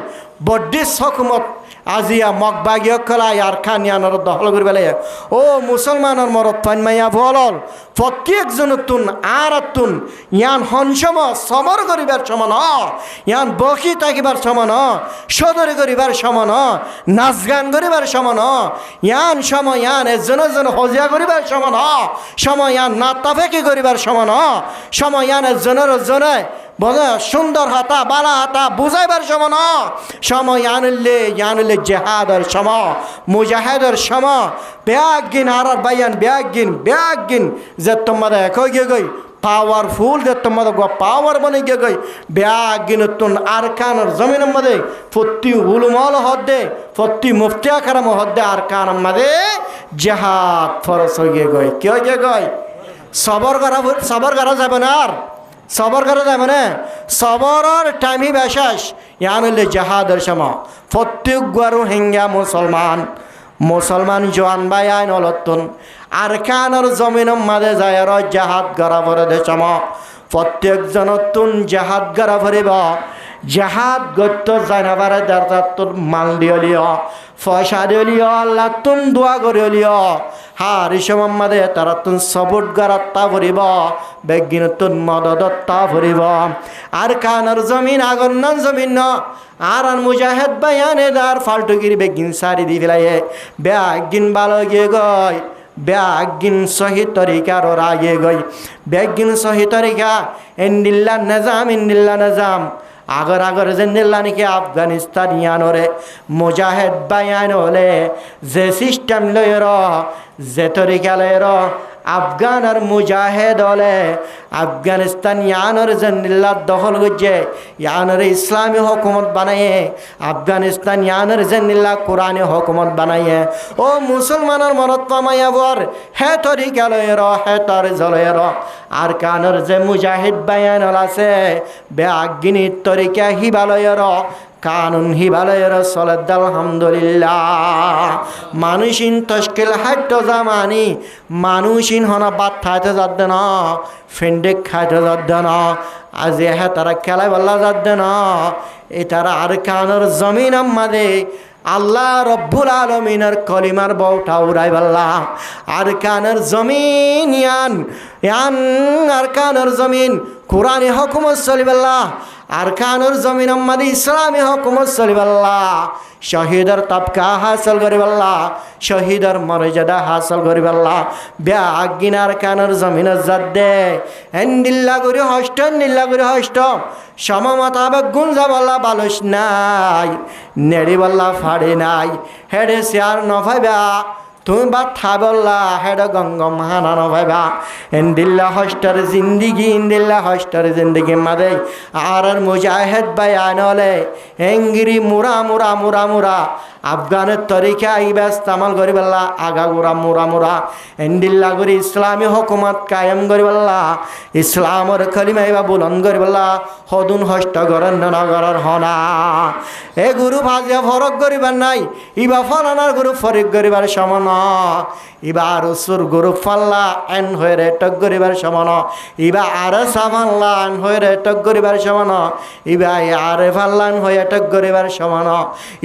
বড্ডিস হকুমত আজিয়া মগবাগীয় কলাই আর খানিয়ানোর দখল করে পেলে ও মুসলমানের মরত ফাইনমাইয়া বলল প্রত্যেকজনতুন আর তুন ইয়ান হনসম সমর করিবার সমান ইয়ান বকি থাকিবার সমান সদরি করিবার সমান নাচ গান করিবার সমান ইয়ান সময় ইয়ান এজন হজিয়া করিবার সমান সময় ইয়ান নাতাফেকি করিবার সমান সময় ইয়ান এজনে বলে সুন্দর হাতা বালা হাতা বুঝাইবার সমান সময় ইয়ানুল্লে জেহাদের সম মুজাহেদের সম ব্যাগিন আর বাইয়ান ব্যাগিন যে তোমাদের একই গে গই পাওয়ারফুল যে তোমাদের পাওয়ার বনে গে গই ব্যাগিন তুন আরকানের জমিনের মধ্যে প্রতি উলুমল হদ্দে প্রতি মুফতিয়া কারাম হদ্দে আরকানের মধ্যে জেহাদ ফরস হয়ে গই কে গে গই সবর করা যাবে না আর সবর করা যাবে না সবরের টাইমই বেশাস ইয়ানুল্লে জাহাদের সময় প্রত্যেক গরু হেঙ্গা মুসলমান জোয়ান ভাই আইন অলতুন আর কানের জমিনের মাঝে যায় জাহাদ গড়া ভরে দে সময় প্রত্যেকজন তুন জাহাদ গড়া ভরিব জাহাদ গত্য জানাবারে তোর মাল দিয়লিও পয়সা দিয়লিও আল্লাহ তুন দোয়া করিলিও হার ইসমাদে তারা তুন সবুট গড়াত্তা ভরিব বেগিন তুন মদদত্তা ভরিব আর কানের জমিন আগন্নান জমিন ন আর মুজাহেদ বাইয়ানে দার ফাল্টুগির বেগিন সারি দি ফেলাইয়ে বেগিন ভালো গিয়ে গই ব্যাগিন সহি তরিকার রাগে গই ব্যাগিন সহি তরিকা ইন্দিল্লা নিজাম আগর জেন্দিল্লা নাকি আফগানিস্তান ইয়ানোরে মুজাহেদ বায়ান হলে যে সিস্টেম লয়ের যে তরিকা লয়ের আফগান আর মুজাহেদ হলে আফগানিস্তান ইয়ানোর জেন্দিল্লা দখল করছে ইয়ানোর ইসলামী হকুমত বানাইয়ে আফগানিস্তান ইয়ানোর জেন্দিল্লা কোরআনী হকুমত বানাইয়ে ও মুসলমানের মনত পামাইয়াবর হে তরিকা লয়ের হে তার জলয়ের আর কানোর যে মুজাহিদ বায়ান হল আছে ব্যাগিনী তরিকা হিবালয়ের কানুন হিবালয়ের সলদ আলহামদুলিল্লাহ মানুষিন তশকিল হাইট জামানি মানুষিন হনা বাদ খাইতে যাদ না ফেন্ডেক খাইতে যাদ না আজ হ্যাঁ তারা খেলায় বল্লা যাদ না এ তারা আর কানোর জমিন আমাদে আল্লাহ রব্বুল আলমিনের কলিমার বউটা উড়াই বল্লা আর কানের জমিন ইয়ান আর কানের জমিন কোরআনী হকুমত চলিবাল্লাহ আর কানুর জমিন আমাদের ইসলামী হকুমত চলিবাল্লাহ শহীদের তবকা হাসল করিবাল্লাহ শহীদের মর্যাদা হাসল করিবাল্লাহ ব্যাগিন আর কানুর জমিন যাদে এন্দিল্লা করি হষ্ট সমমতাবেক গুণ যাবল্লা বালুস নাই নেড়িবাল্লা ফাড়ি নাই হেডে শেয়ার নভাইবা তুমি বা থাবল্লা হেড গঙ্গম হানানো ভাইবা ইন্দিল্লা হস্টার জিন্দিগি মাদে আর মুজাহেদ ভাই আনলে হেঙ্গিরি মুরা আফগানের তরিকা ইবাস তামাল করিবাল্লা আগা মুরা ইন্দিল্লা করি ইসলামী হকুমত কায়েম করিবাল্লা ইসলামর কলিমা ইবা বুলন করিবাল্লা হদুন হস্ত গরণ নগরের হনা এ গুরু ভাজিয়া ফরক করিবার নাই ইবা ফলানার গুরু ফরিক করিবার সমান ইবা রসুর গুরু ফাল্লা এন হয়ে রেটক করিবার সমান ইবা আর সাফাল্লা এন হয়ে রেটক করিবার সমান ইবা আরে ফাল্লান হয়ে এটক করিবার সমান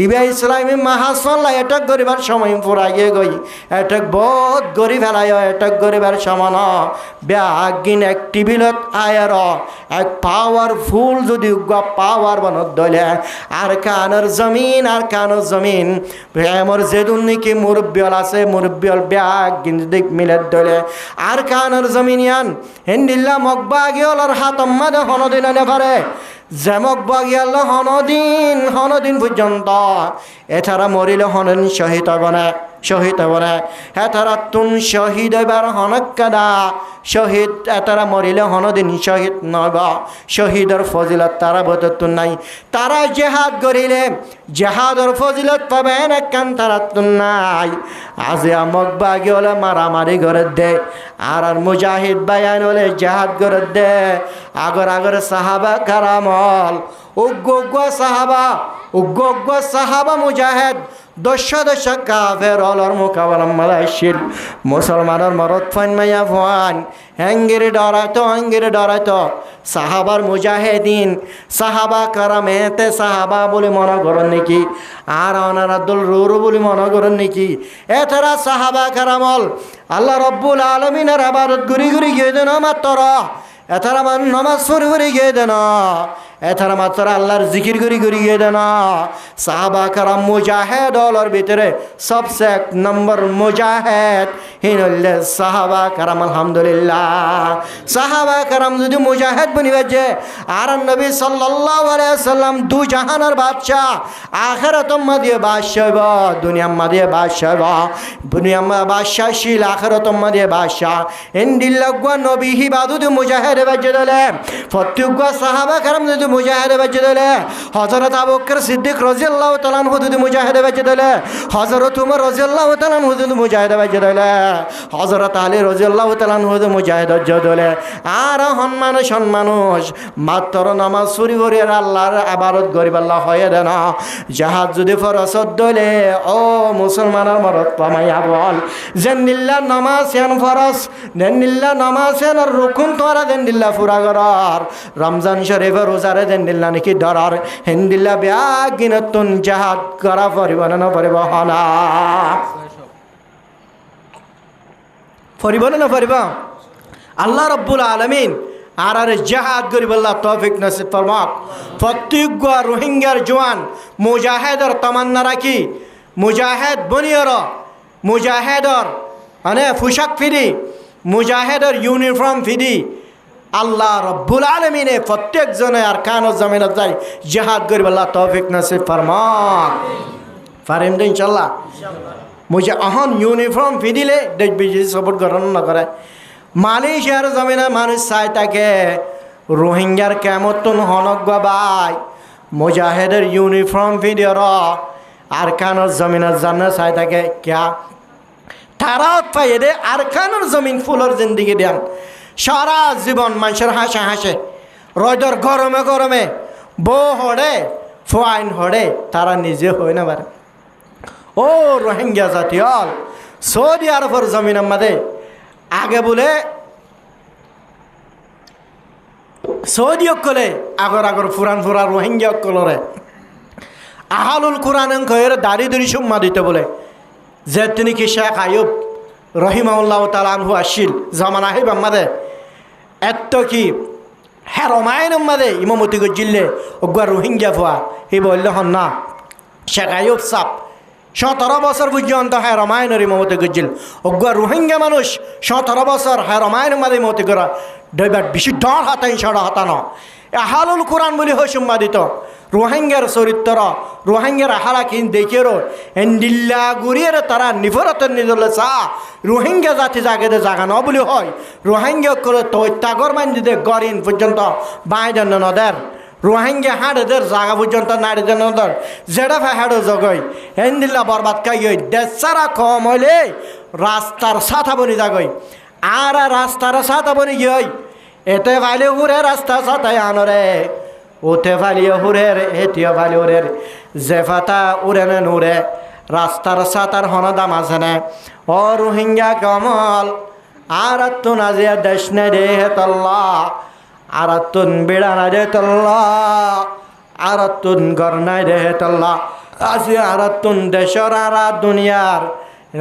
ইবা ইসলামী মাহাসল্লা এটক করিবার সময় ফুরাইয়ে গই এটক বহুত গরি ফেলাই এটক করিবার সমান ব্যাগিন এক টিভিলত আয়ের এক পাওয়ারফুল যদি পাওয়ার বনত দলে আর কানের জমিন প্রেমর যেদুন নাকি মুরব্বিয়ল আছে মুরব্বিয়ল ব্যাগিন দিক মিলের দলে আর কানের জমিন ইয়ান হিন্দিল্লা মগবাগিয়ল আর হাতম্মাদে হনদিন আনে পারে যেমক বাগিয়াল হনদিন পর্যন্ত এছাড়া মরিলে হনদিন শহীদ হবে না শহীদ হবরে এতারা তুন শহীদ হইবার হনকাদা শহীদ এতারা মরিলে হনদিন শহীদ নব শহীদর ফজিলত তারা বততুন নাই তারা জেহাদ করিলে জেহাদর ফজিলত পাবেন একখান তারা তুন নাই আজি আমক বাগি হলে মারামারি করে দে আর মুজাহিদ বায়ান হলে জেহাদ করে দে আগর সাহাবা কারামল উগ্র সাহাবা মুজাহিদ দশ কাফের অলর মোকাবেলা মালাইছিল মুসলমানের মরদ ফাইন মাইয়া ফান হ্যাঙ্গিরে ডরাইতো সাহাবার মুজাহিদিন সাহাবা কারামেতে সাহাবা বলে মনে করেন নাকি আর ওনারা দল রুরু বলে মনে করেন নাকি এছাড়া সাহাবা কারামল আল্লাহ রব্বুল আলমিনের আবাদত ঘুরি গিয়ে দেন মাত্র এছাড়া নমাজ পড়ে গিয়ে দেন এছাড়া মাত্র আল্লাহর জিকির করি গিয়ে দেন সাহাবা কারাম মুজাহেদ অলর ভিতরে সবচেয়ে এক নম্বর মুজাহেদ হিনলে সাহাবা কারাম আলহামদুলিল্লাহ সাহাবা কারাম যদি মুজাহেদ বনিবে যে আর নবী সাল্লাল্লাহু আলাইহি সাল্লাম দু জাহানের বাদশা আখিরাত মাদিয়ে বাদশা হইব দুনিয়া মাদিয়ে বাদশা হইব দুনিয়া বাদশা শিল আখিরাত মাদিয়ে বাদশা ইনদিল্লাহ নবী হিবাদুদ মুজাহেদ বাজে দলে ফতুগ সাহাবা কারাম যদি মুজাহিদ বাজে দলে হযরত আবু বকর সিদ্দিক রাদিয়াল্লাহু তাআলা আনহু যদি মুজাহিদ বাজে দলে হযরত উমর রাদিয়াল্লাহু তাআলা আনহু যদি মুজাহিদ বাজে দলে হযরত আলী রাদিয়াল্লাহু তাআলা আনহু যদি মুজাহিদ বাজে দলে আর মানুষ মাত্র নামাজ চুরি করে আল্লাহর ইবাদত করিব আল্লাহ হয়ে দেন জাহাদ যদি ফরজ দলে ও মুসলমানের মরদ পামাইয়া বল জান্নিল্লাহ নামাজ ইয়ান ফরজ জান্নিল্লাহ নামাজ ইয়ান রুকুন তোরা জান্নিল্লাহ পুরা করার রমজান শরীফের রোজারে জান্নিল্লাহ নাকি ধরার হিন্দিল্লাহ বিয়াগিনতুন জাহাদ করা পরিবহন পরিবহনা পরিবহন পরিব আল্লাহ রব্বুল আলামিন আর জাহাদ করিব আল্লাহ তৌফিক নসিব ফরমাক প্রত্যেক রোহিঙ্গার জওয়ান মুজাহিদের তামান্না রাখি মুজাহিদ বনিয়র মুজাহিদর মানে পোশাক ফিরি মুজাহিদের ইউনিফর্ম ফিরি আল্লাহ রব্বুল আলমিনে প্রত্যেকজনে আর কানো জমিনত যাই জিহাদ করিব আল্লাহ তৌফিক নসিব ফরমাক পারিম তো ইনশাল্লাহ মুজে অহন ইউনিফর্ম ফিদিলে দেখবি যে সাপোর্ট করেন না করে মালয়েশিয়ার জমিনে মানুষ চাই তাকে রোহিঙ্গার কেমতন হনক বাবাই মুজাহিদের ইউনিফর্ম ফিদিয়র আর কানোর জমিনের জান্না চাই তাকে ক্যা তারা পাইয়ে দে আর কানোর জমিন ফুলর জিন্দিগি দেন সারা জীবন মানুষের হাসে রোদর গরমে বউ হড়ে ফাইন হড়ে তারা নিজে হয় না পারে ও রোহিঙ্গা জাতীয় সৌদি আরবের জমিন আমাদের আগে বলে সৌদি অকলে আগর ফুরান রোহিঙ্গা অকলরে আহালুল কোরআন অঙ্কের দাড়ি সুম্মা দিতে বলে যে তিনি কি শেখ আয়ুব রহিমাউল্লাহ তাআলা আনহু আসিল জামান আহিব আমাদের এত কি হেরমাইন আমাদের ইমামতি গজিল্লে ওগুয়া রোহিঙ্গা ফুয়া হি বলল হন না শেখ আয়ুব সাপ 17 বছর পর্যন্ত হেরমাইনের ইমামতি গজিল ওগুয়া রোহিঙ্গা মানুষ 17 বছর হেরমাইন আমাদের ইমামতি করা ডইবার বেশি ডর হাতাই সড়া হাতানো আহালুল কোরআন বলি হয় সম্মাদিত রোহিঙ্গার চরিত্র রোহিঙ্গার আহারা কিন দেখেরো এন্ডিল্লা গুড়িয়ে তারা নিফরতের নিজলে চা রোহিঙ্গা জাতি জাগে জাগানো বলি হয় রোহিঙ্গা করে তৈত্যাগর মান দিতে গরিন পর্যন্ত বাইদেন নদের রোহিঙ্গা হাড়েদের জায়গা পর্যন্ত নাড়িদের নদর যেটা হাড়ো জগই এন্ডিল্লা বরবাদ খাই দেশারা কম হইলে রাস্তার সাথা বনি জাগই আর রাস্তার সাথা বনি গিয়ে এতে ভালে হুরে রাস্তা সাথায় আনরে ওতে ফালিয়ে হুরের এটিও ফালি উরের যে ফাতা উড়ে নেন উড়ে রাস্তার সাতার হন দাম আছে না ও রোহিঙ্গা কমল আর তুন আজিয়া দেশ নে রে হেতল্লা আর তুন বেড়া না রে তল্লা আর তুন গর নাই রে হেতল্লা আজি আর তুন দেশর আর দুনিয়ার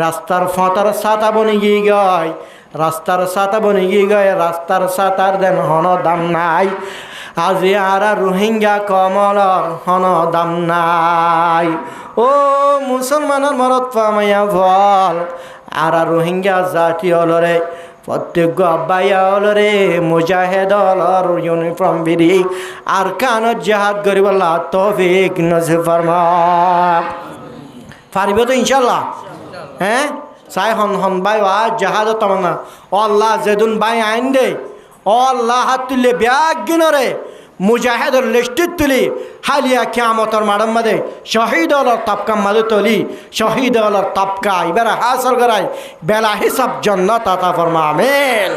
রাস্তার ফতার সাতা বনি গিয়ে গয় রাস্তার সাতা বনি গিয়ে গয় রাস্তার সাতার দেন হন দাম নাই আজি আর রোহিঙ্গা কমলর হন দাম নাই ও মুসলমানের মরদ পামাইয়া ফল আর রোহিঙ্গা জাতি হলরে প্রত্যেক আব্বাইয়া হলরে মুজাহেদ হলর ইউনিফর্ম বিধি আর কানত জাহাদ করিবল্লা তৌফিক নসিব ফরমাক পারিব তো ইনশাল্লাহ হ্যাঁ চাই হন হন বাই আজ জাহাজ তমানা ও আল্লাহ যেদিন বাই আইন দে ও আল্লাহ হাত তুললে ব্যাগ গিনরে মুজাহিদের লিস্টিত তুলি হালিয়া কিয়ামতর মাডম মাদে শহীদ হলর তবকা মাদে তুলি শহীদ হলর তবকা এবার হাসল করাই বেলা হিসাব জান্নাত আতা ফরমা আমিন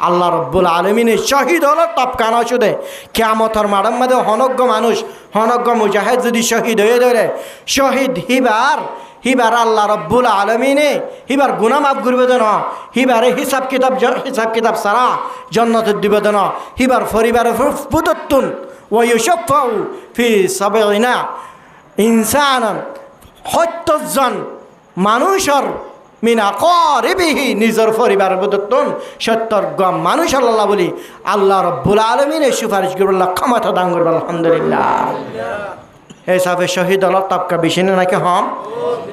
আল্লাহ রব্বুল আলমিনের শহীদ হলর তবকা না শুধু কিয়ামতর মাডম মাদে হনজ্ঞ মানুষ হনজ্ঞ মুজাহিদ যদি শহীদ হয়ে ধরে শহীদ হিবার আল্লাহ রব্বুল আলমিনে হিবার গুনাহ মাফ করবে দেন হিবারে হিসাব কিতাব সারা জান্নাতের দিবে দেন হিবার পরিবারের পুতত্তুন ওয়ুশফাউ ফি সাবিনা ইনসানান ৭০ জন মানুষের মিনা করিবিহি নিজের পরিবারের পুতত্তুন ৭০ জন মানুষ আল্লাহ বলি আল্লাহ রব্বুল আলমিনের সুপারিশ করবে ক্ষমতা দান করবে আলহামদুলিল্লাহ হিসাবে শহীদ হলর তবকা বেশি না নাকি হম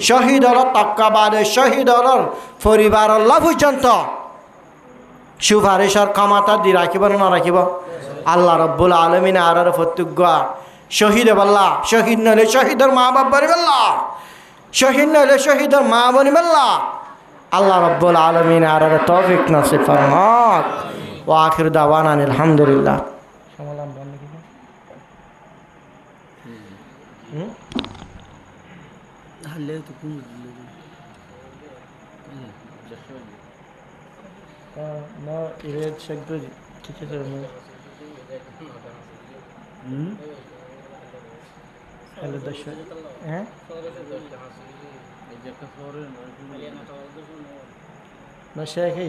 শহীদ হলর তবকা বাদে শহীদ হলর পরিবার আল্লাহ পর্যন্ত সুপারিশর ক্ষমতা দি রাখিব না রাখিব আল্লাহ রব্বুল আলমিনে আর প্রত্যজ্ঞ শহীদ বল্লা শহীদ নইলে শহীদের মা বাপ বনি বল্লা শহীদ নইলে শহীদের মা বনি বল্লা আল্লাহ রব্বুল আলমিনে আর তৌফিক নসিব ফরমাক ওয়া আখির দাওয়ানা আলহামদুলিল্লাহ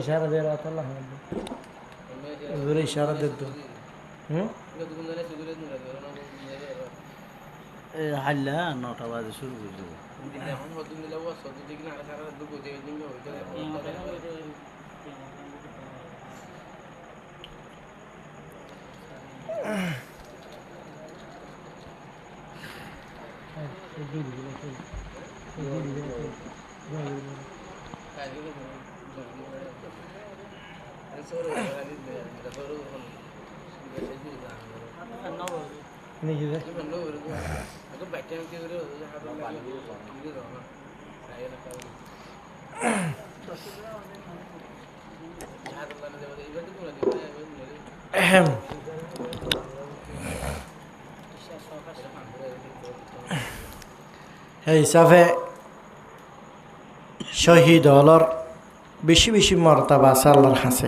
ইশারা দে রাত আল্লাহ ইশারা দে তো হাল্লা 9টা বাজে শুরু করে দেবো এই হিসাবে শহীদ হলর বেশি বেশি মর্তাবা আছে আল্লাহর কাছে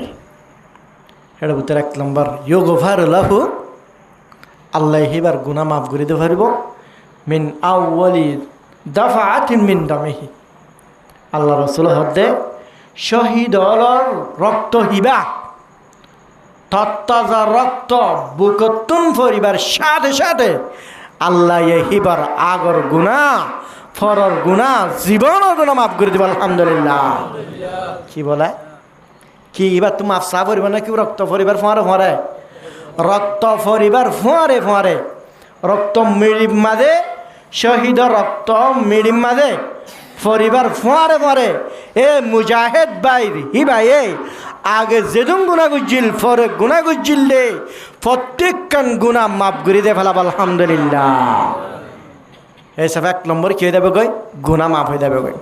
এর ভিতরে 1 নম্বর ইউগফার লাহু আল্লাহ হিবার গুনাহ মাফ করে দিতে পারব মিন আউয়ালি দাফাআতিন মিন দামিহি আল্লাহ রাসূল হদে শহীদ হলর রক্ত হিবা তত্তাজা রক্ত বুকতুন পরিবার সাথে সাথে আল্লাহ হিবার আগর গুনাহ ফরর গুনাহ জীবনের গুনাহ মাফ করে দিব আলহামদুলিল্লাহ কি বলে কি এবার তুমি মাফ চা পরিবার নাকি রক্ত পরিবার ফোঁয়ারে রক্ত পরিবার ফোঁয়ারে রক্ত মিড়িম মাঝে শহীদ রক্ত মিড়িম মাঝে পরিবার ফোঁয়ারে এ মুজাহিদ বাইর হি ভাই আগে যেদুন গুণা গুজিল পরে গুণা গুজিল দে প্রত্যেকখান গুণা মাফ করে দে ফেলাব আলহামদুলিল্লাহ এইসব 1 নম্বর কি হয়ে যাবে গই গুণা মাফ হয়ে যাবে গই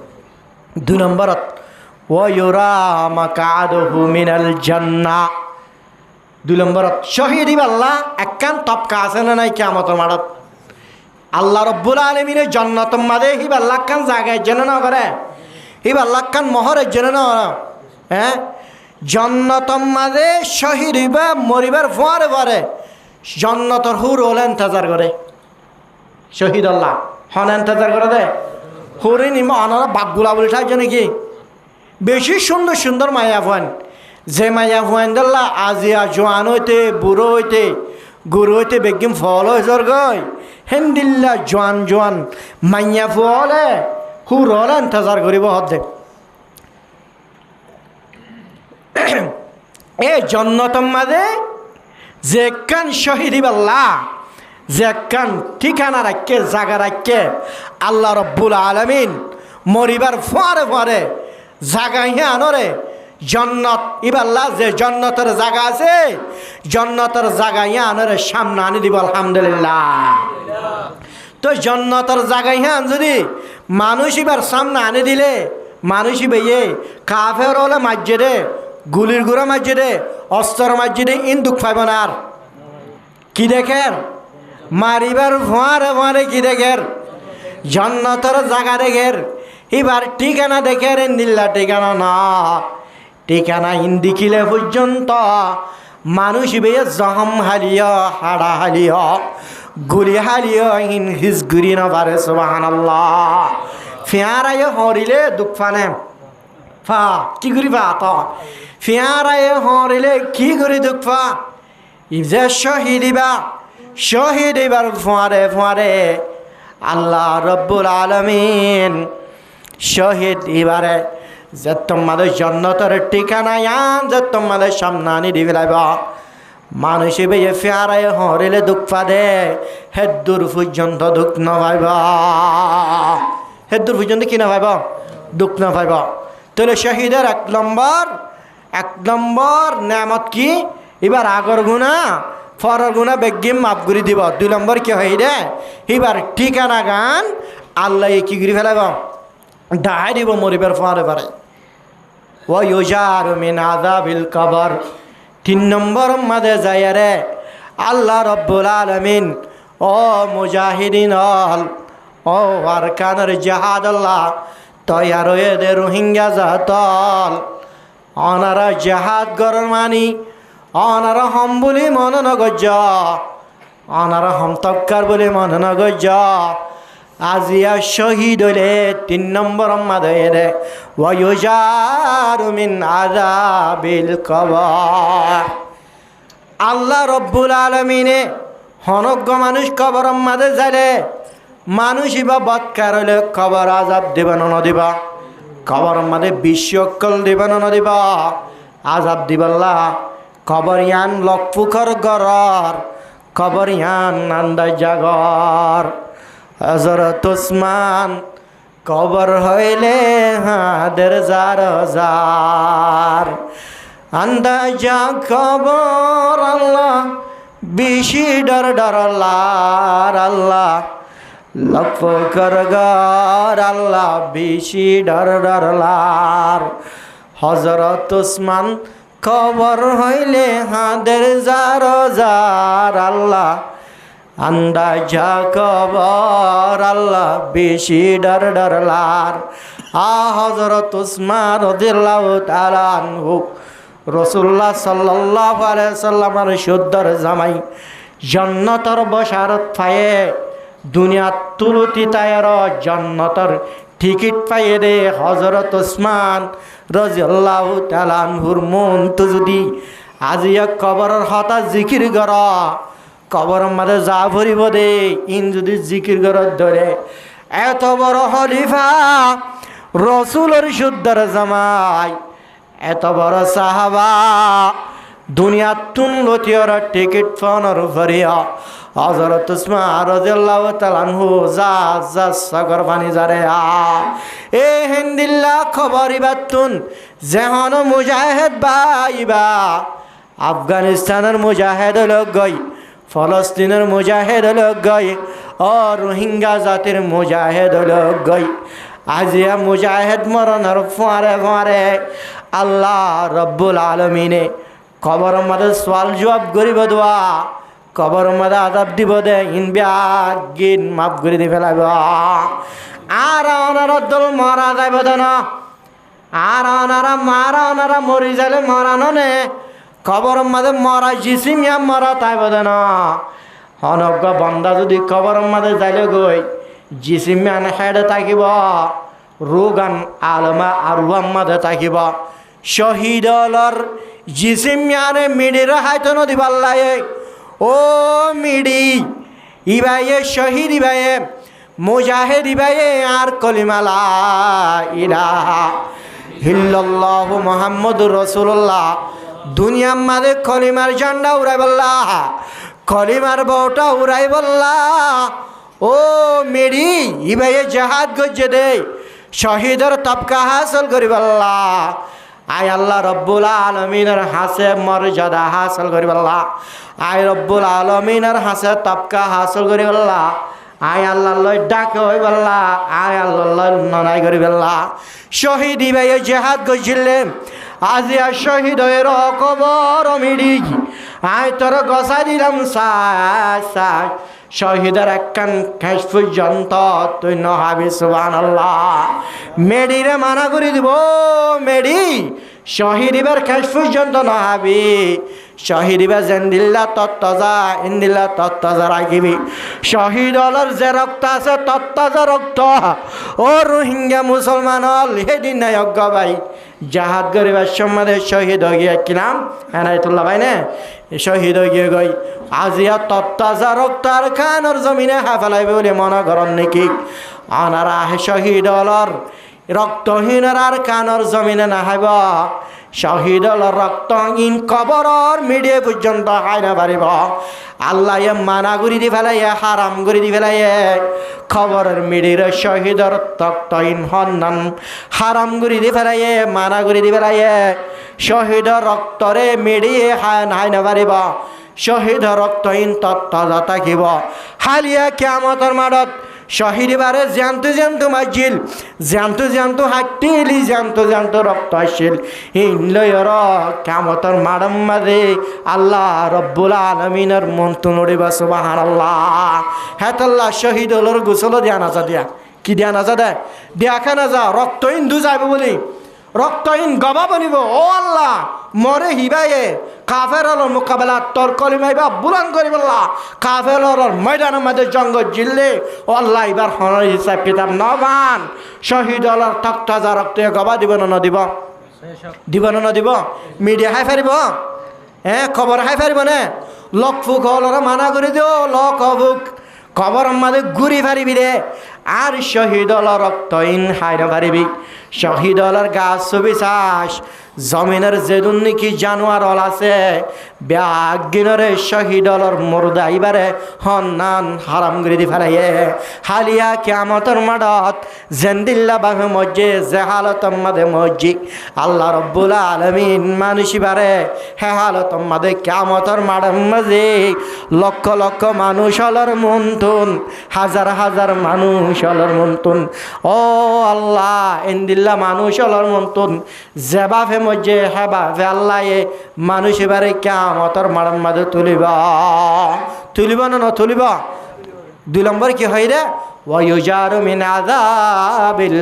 2 নম্বরত ওয়ুরা মাকাদহু মিনাল জান্নাহ 2 নম্বরত শহীদ আল্লাহ একখান তবকা আছে না নাই কিয়ামতের মাঠত আল্লাহ রব্বুল আলামিনের জান্নাতের মাঝে হিব আল্লাহ খান জায়গায় জেনে না করে হিব আল্লাহ খান মহরে জেনে না হ্যাঁ জান্নাতের মাঝে শহীদ হইবা মরিবার পরে জান্নাতের হুর হলে ইন্তজার করে শহীদ আল্লাহ হন ইন্তজার করে দে হুরে নিমা অনারা বাঘগুলা বলে থাকছে নাকি বেশি সুন্দর সুন্দর মায়া ফুয়ান যে মায়া ফুয়ান দিল্লা আজিয়া জোয়ান হইতে বুড়ো হইতে গুরু হইতে বেগিম ফল হয়েছর গই হেন্দিল্লা জোয়ান মাইয়া ফুলে হুর হলে ইন্তজার করিব হদে এ জন্নতম মাঝে যে কান শহীদ আল্লাহ যে কান ঠিকানা রাখে জায়গা রাখে আল্লাহ রব্বুল আলামিন মরিবার ফোয়ারে জায়গা ইহে আনরে জন্নত ইবাল্লাহ যে জন্নতের জায়গা আছে জন্নতের জায়গা ইহে আনরে সামনে আনি দিব আলহামদুলিল্লাহ তো জন্নতের জায়গা ইহে আন যদি মানুষ এবার সামনে আনি দিলে মানুষই বেয়ে কাফের হলে মসজিদে গুলির গুড়া মসজিদে অস্ত্র মসজিদে ইন দুঃখ পাইব না আর কি দেখেন মারিবার ভুয়ারে ভুয়ারে কি দেখের জন্নতর জায়গা দেখের এবার ঠিকানা দেখের ইন্দিল্লা ঠিকানা না ঠিকানা হিন্দি খিলে পর্যন্ত মানুষ বেয়ে জহম হালিয় হাড়া হালিয় গুলি হালিয় হিন হিস গুরি না পারে সুবহানাল্লাহ ফিয়ারায় হরিলে দুঃখ ফানে ফা কি করি ফা তো ফিয়ারায় হরিলে কি করি দুঃখ ফা ইজে শহীদ এবার ফুয়ারে ফুয়ারে আল্লাহ রব্বুল আলামিন শহীদ এবারে যে তোমাদের জন্নতের ঠিকানা ইয়ান যে তোমাদের সামনানি দিবে লাইব মানুষ বেয়ে ফিয়ারায় হরিলে দুঃখ ফাদে হেদুর পর্যন্ত দুঃখ না পাইব হেদুর পর্যন্ত কি না পাইব দুঃখ না পাইব তাহলে শহীদের এক নম্বর নেয়ামত কি এবার আগর গুণা ফরর গুণা বেগিম মাফ করে দিব 2 নম্বর কি হয় রে এবার ঠিকানা গান আল্লাহ কি করে ফেলাব ডাহাই দিব মরিবার ফরে পারে ও ইউজার মিন আযাবিল কবর 3 নম্বর মাদে যায় রে আল্লাহ রব্বুল আলামিন ও মুজাহিদিন ও আরকানের জিহাদ আল্লাহ তৈয়ার হয়ে দে রোহিঙ্গা জাতল অনারা জিহাদ গরর মানি অনারা হম বলি মন নগজ অনারা হম তক্কার বলি মন নগজ আজিয়া শহীদ হলে 3 নম্বর মাদে রে ওয়ায়ুজারু মিন আযাবিল কবর আল্লাহ রব্বুল আলামিনে হনজ্ঞ মানুষ কবর মাদে যারে মানুষ ইবা বৎকার হলে কবর আযাব দিবেন না দিবা কবর মাদে বিশ্বকল দিবেন না দিবা আযাব দিবাল্লাহ কবর ইয়ান লকফুকর গরর কবর ইয়ান আন্দাজ জাগর হযরত ওসমান কবর হইলে হাদের জার জার আন্দাজা কবর আল্লাহ বেশি ডর ডরলার আল্লাহ লকফুকর গর আল্লাহ বেশি ডর ডরলার হযরত ওসমান কবর হইলে হাদের জার জার আল্লাহ আন্দাজা কবর আল্লাহ বেশি ডর ডরলার হযরত ওসমান রাদিয়াল্লাহু তাআলা আনহু রাসূলুল্লাহ সাল্লাল্লাহু আলাইহি সাল্লামের শুদ্ধর জামাই জান্নাতের বশারত পায়ে দুনিয়া তুলতি তায়ার জান্নাতের টিকিট পাইয়ে দে হযরত ওসমান রাদিয়াল্লাহু তাআলা আনহুর মন তো যদি আজিয়া কবরের হতা জিকির কর কবর মাঝে যা ভরিব দে ইন যদি জিকির করার ধরে এত বড় খলিফা রসুলের শুদ্ধর জামাই এত বড় সাহাবা দুনিয়া তুন লতিয়র টিকিট ফোনর ভরিয়া হযরত ওসমান রাদিয়াল্লাহু তাআলা আনহু যা সাগর পানি জারে এ হিন্দিল্লা খবর বাতুন যেহন মুজাহিদ বাইবা আফগানিস্তানের মুজাহিদ লোক গই ফলস্তিনের মুজাহিদ লোক গই ও রোহিঙ্গা জাতির মুজাহিদ লোক গই আজিয়া মুজাহিদ মরণের ফোয়ারে ফোয়ারে আল্লাহ রব্বুল আলমিনে কবর মাদে সওয়াল জবাব করিব দোয়া কবর মাদে আযাব দিব দে ইনবিয়াগিন মাফ করে দি ফেলাইব আর ওনারা দল মারা যাইব না আর ওনারা মরি যালে মরানো নে কবর মাদে মরা জিসিমিয়া মরা তাইব না অনজ্ঞ বন্দা যদি কবর মাদে যাইলে গই জিসিমিয়ান হেডে থাকিব রোগান আলমা আরুয়াম মাদে থাকিব শহীদলর জিসিমিয়ানে মিডির হাইতো নদী পাল্লায়ে ও মিডি ইবাইয়ে শহীদ ইবাইয়ে মুজাহিদ ইবাইয়ে আর কলিমালা ইলাহা ইল্লাল্লাহু মুহাম্মাদুর রাসূলুল্লাহ দুনিয়ার মাঝে কলিমার ঝান্ডা উড়াই বললা কলিমার বউটা উড়াই বললা ও মেরি ইবাইয়ে জাহাদ গজ্জে দে শহীদের তবকা হাসল করি বললা আয় আল্লাহ রব্বুল আলমিনের হাসে মর্যাদা হাসল করি বললা আয় রব্বুল আলমিনের হাসে তবকা হাসল করি বললা আয় আল্লাহ লয় ডাকে হই বললা আয় আল্লাহ লয় ননাই করি বললা শহীদ ভাই জেহাদ করছিলে আজি আর শহীদ হয়ে কবর মিড়ি আয় তোর গসা দিলাম সাই সাই শহীদের একখান খেস পর্যন্ত তুই নহাবি সুবহানাল্লাহ মেডিরে মানা করে দিব মেডি শহীদিবার খেস পর্যন্ত নহাবি শহীদিবা জেন্দিল্লা তত্তাজা ইন্দিল্লা তত্তাজা রাখিবি শহীদ হলর যে রক্ত আছে তত্তাজা রক্ত ও রোহিঙ্গা মুসলমান হল সেদিন নাই অজ্ঞ ভাই জাহাদ গরিবার সম্বন্ধে শহীদ হয়ে গিয়ে কিনাম এনায়তুল্লাহ ভাই না শহীদ হয়ে গিয়ে গই আজিয়া তত্তাজা রক্ত আর খানোর জমিনে হাফেলাইবে বলে মনে করেন নাকি আনারা শহীদ হলর রক্তহীনের আর কানর জমিনে না হাইব শহীদ হলর রক্তহীন কবরর মিডিয়ে পর্যন্ত হাই না পারিব আল্লাহ মানা গুড়ি দি ফেলাইয়ে হারাম গুড়ি দি ফেলাইয়ে খবরের মিডির শহীদর রক্তহীন হন্নান হারাম গুড়ি দি ফেলাইয়ে মানা গুড়ি দি ফেলাইয়ে শহীদর রক্তরে মিডিয়ে হাই না পারিব শহীদ রক্তহীন তত্ত্ব থাকিব হালিয়া কিয়ামতের মাঠত শহীদ বারে জ্যান্ত জ্যান্ত মাজিল জ্যান্ত হাঁটিলি জ্যান্ত রক্ত আসিল ইনলয়র কামতর মাডম মাঝে আল্লাহ রব্বুল আলমিনের মন তো নড়িবা সুবহানাল্লাহ হেতাল্লাহ শহীদ হলোর গোসল দিয়া নাজা দিয়া কি দিয়া নাজা দেয় দেখা না যা রক্তহীন দু যাইব বলি রক্তহীন গবা বনিব ও আল্লাহ মরে হিবাইয়ে কাফের হলোর মোকাবেলা তোর কলিমাইবা বুলান করি বললা কাফের হলোর ময়দানের মধ্যে জঙ্গ জিল্লে ও আল্লাহ এবার হনর হিসাব কিতাব নবান শহীদ হলোর তক্তাজা রক্ত গবা দিব না দিব দিব না দিব মিডিয়া হাই ফারিব খবর হাই ফারিব নে লক ফুক হলর মানা করে দিও লক ফুক খবর আমাদের ঘুরি ফারিবি রে আর শহীদ হল রক্তহীন হাইরা ফারিবি শহীদ হলার গাছ ছবি চাষ জমিনের যেদুন নাকি জানোয়ার হল আছে ব্যাগিনরে শহীদ হলর মুর্দা ইবারে হন্নান হারাম করে দি ফেলাইয়ে হালিয়া কিয়ামতের মাঠত জেন্দিল্লা বাহু মজ্জে জেহালতম মাদে মজ্জি আল্লাহ রব্বুল আলামিন মানুষ বারে হে হালতম মাদে কিয়ামতের মাঠের মাঝে লক্ষ লক্ষ মানুষ হলর মন্তুন হাজার মানুষ হলর মন্তুন ও আল্লাহ ইন্দিল্লা মানুষ হলর মন্তুন জেবাফে মজ্জে হেবাফে আল্লাহ মানুষ এবারে কিয়ামতের মাঠের মাঝে তুলিব না তুলিব 2 নম্বর কি হয় রে ওয়ায়ুজারু মিন আযাবিল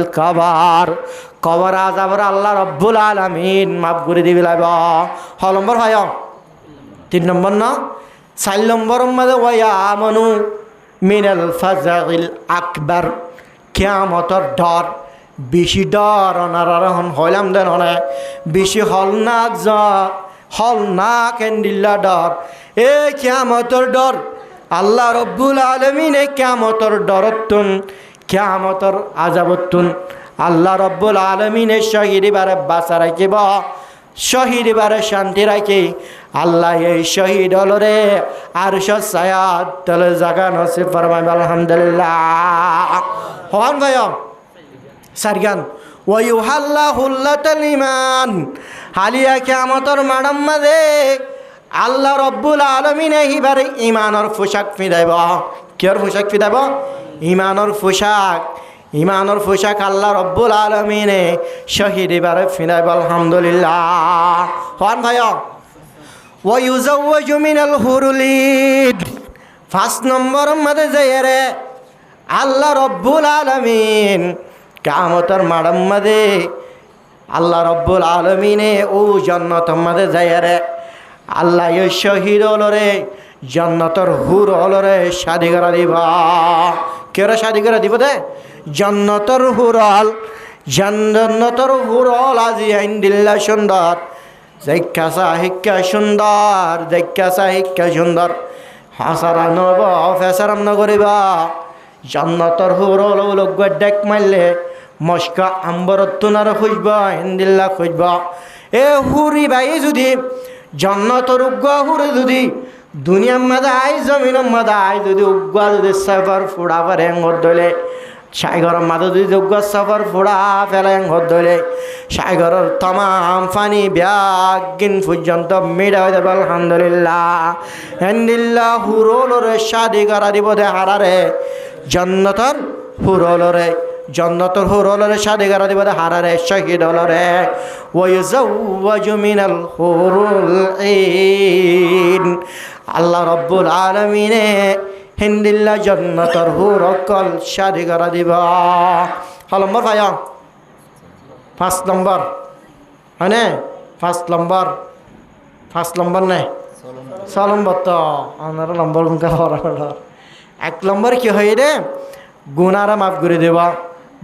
কবর আযাবর আল্লাহ রব্বুল আলামিন মাফ করে দিবি লাইব হ নম্বর হয় 3 নম্বর না 4 নম্বর মধ্যে ওয়ায়ামানু মিনাল ফাজাইল আকবার কিয়ামতের ডর বেশি ডর অনারহন হইলাম দেন হনে বেশি হল না কেন্দিল্লা ডর এ কিয়ামতের ডর আল্লাহ রব্বুল আলামিনে কিয়ামতের ডরতুন কিয়ামতের আযাবতুন আল্লাহ রব্বুল আলামিনে শহীদিবারে বাঁচা রাখিব শহীদিবারে শান্তি রাখি আল্লাহ এই শহীদ হলরে আরশ ছায়াত তলে জাগা নসিব ফরমাইবে আলহামদুলিল্লাহ হন ভাইম সারগান ওয়ায়ুহাল্লা হুল্লাতুল ঈমান হালিয়া কিয়ামতের মাঠের মাঝে আল্লাহ রব্বুল আলামিন এইবারে ঈমানের পোশাক ফিরাইব কিয়র পোশাক ফিরাইব ঈমানের পোশাক আল্লাহ রব্বুল আলামিনে শহীদ এবারে ফিরাইব আলহামদুলিল্লাহ হন ভাই ওয়ায়ুজাওয়াজু মিনাল হুরুলিদ 5 নম্বর মধ্যে যাইরে আল্লাহ রব্বুল আলামিন কিয়ামতের মাঠের মাঝে আল্লাহ রব্বুল আলামিনে ও জান্নাতের মাঝে যাইরে আল্লাহ এই শহীদ হলরে জান্নাতের হুর হলরে শাদি করা দিব কেরা শাদি করা দিব দে জান্নাতের হুর আজি আইন্দিল্লা সুন্দর দেখা সাহিক্যা সুন্দর হাসারা নব ফেসারাম নগরিবা জান্নাতের হুর হল লোক ডেক মারলে মস্কা আম্বরত তুনার খুঁজবা হিন্দিল্লা খুঁজবা এ হুরি ভাই যদি জান্নাতের উগ্গা হুরে যদি দুনিয়ার মাঝে আই জমিনের মাঝে আই যদি উগ্গা যদি সফর ফুড়া পারে এঙ্গর দলে সাগরের মাঝে যদি উগ্গা সফর ফুড়া ফেলে এঙ্গর দলে সাগরের তমাম পানি ব্যাগিন পর্যন্ত মেডা হয়ে যাবে আলহামদুলিল্লাহ হেন্দিল্লা হুরোলরে শাদি করা দিব দে হারারে জান্নাতর হুরলরে জান্নাতর হুরলরে শাদি করা দিব হারারে শহীদ হলরে ওয়ায়ুজাওয়াজু মিনাল হুরুল ঈন আল্লাহ রাব্বুল আলামিনে হিন্দিল্লা জান্নাতর হুরকল শাদি করা দিব নম্বর ভাই 5 নম্বর হয় না 5 নম্বর 5 নম্বর নেই 6 নম্বর তো আপনার নম্বর এক নম্বর কি হয় রে গুনারা মাফ করে দেবা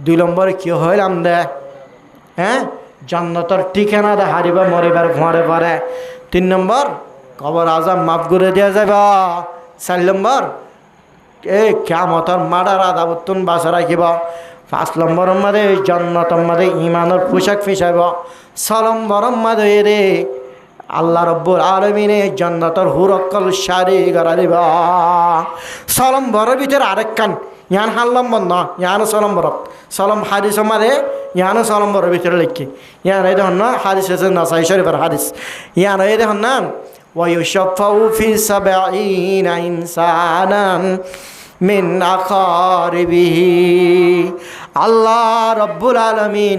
2 নম্বর কি হইলাম দে হ্যাঁ জান্নাতের ঠিকানা দে হারিবা মরিবার ঘরে পরে 3 নম্বর কবর আজাব মাফ করে দেওয়া যাবে 4 নম্বর এই কিয়ামতের মাডার আদাবতুন বাসা রাখিব 5 নম্বর মধ্যে জান্নাতের মধ্যে ইমানের পোশাক ফিসাইব 6 নম্বর মধ্যে রে আল্লাহ রব্বুল আলামিনে জান্নাতের হুরকল শাড়ি গড়া দিব 6 নম্বরের ভিতরে আরেকখান ইয়ান হাল নম্বর না ইয়ান 6 নম্বর সলম হাদিস মারে ইয়ান 6 নম্বরের ভিতরে লিখি ইয়ান এই দেখুন না হাদিস আছে নাসাই শরীফের হাদিস ইয়ান এই দেখুন না ওয়ায়ুশাফাউ ফি 70 ইনসানান মিন আকারিবিহি আল্লাহ রব্বুল আলামিন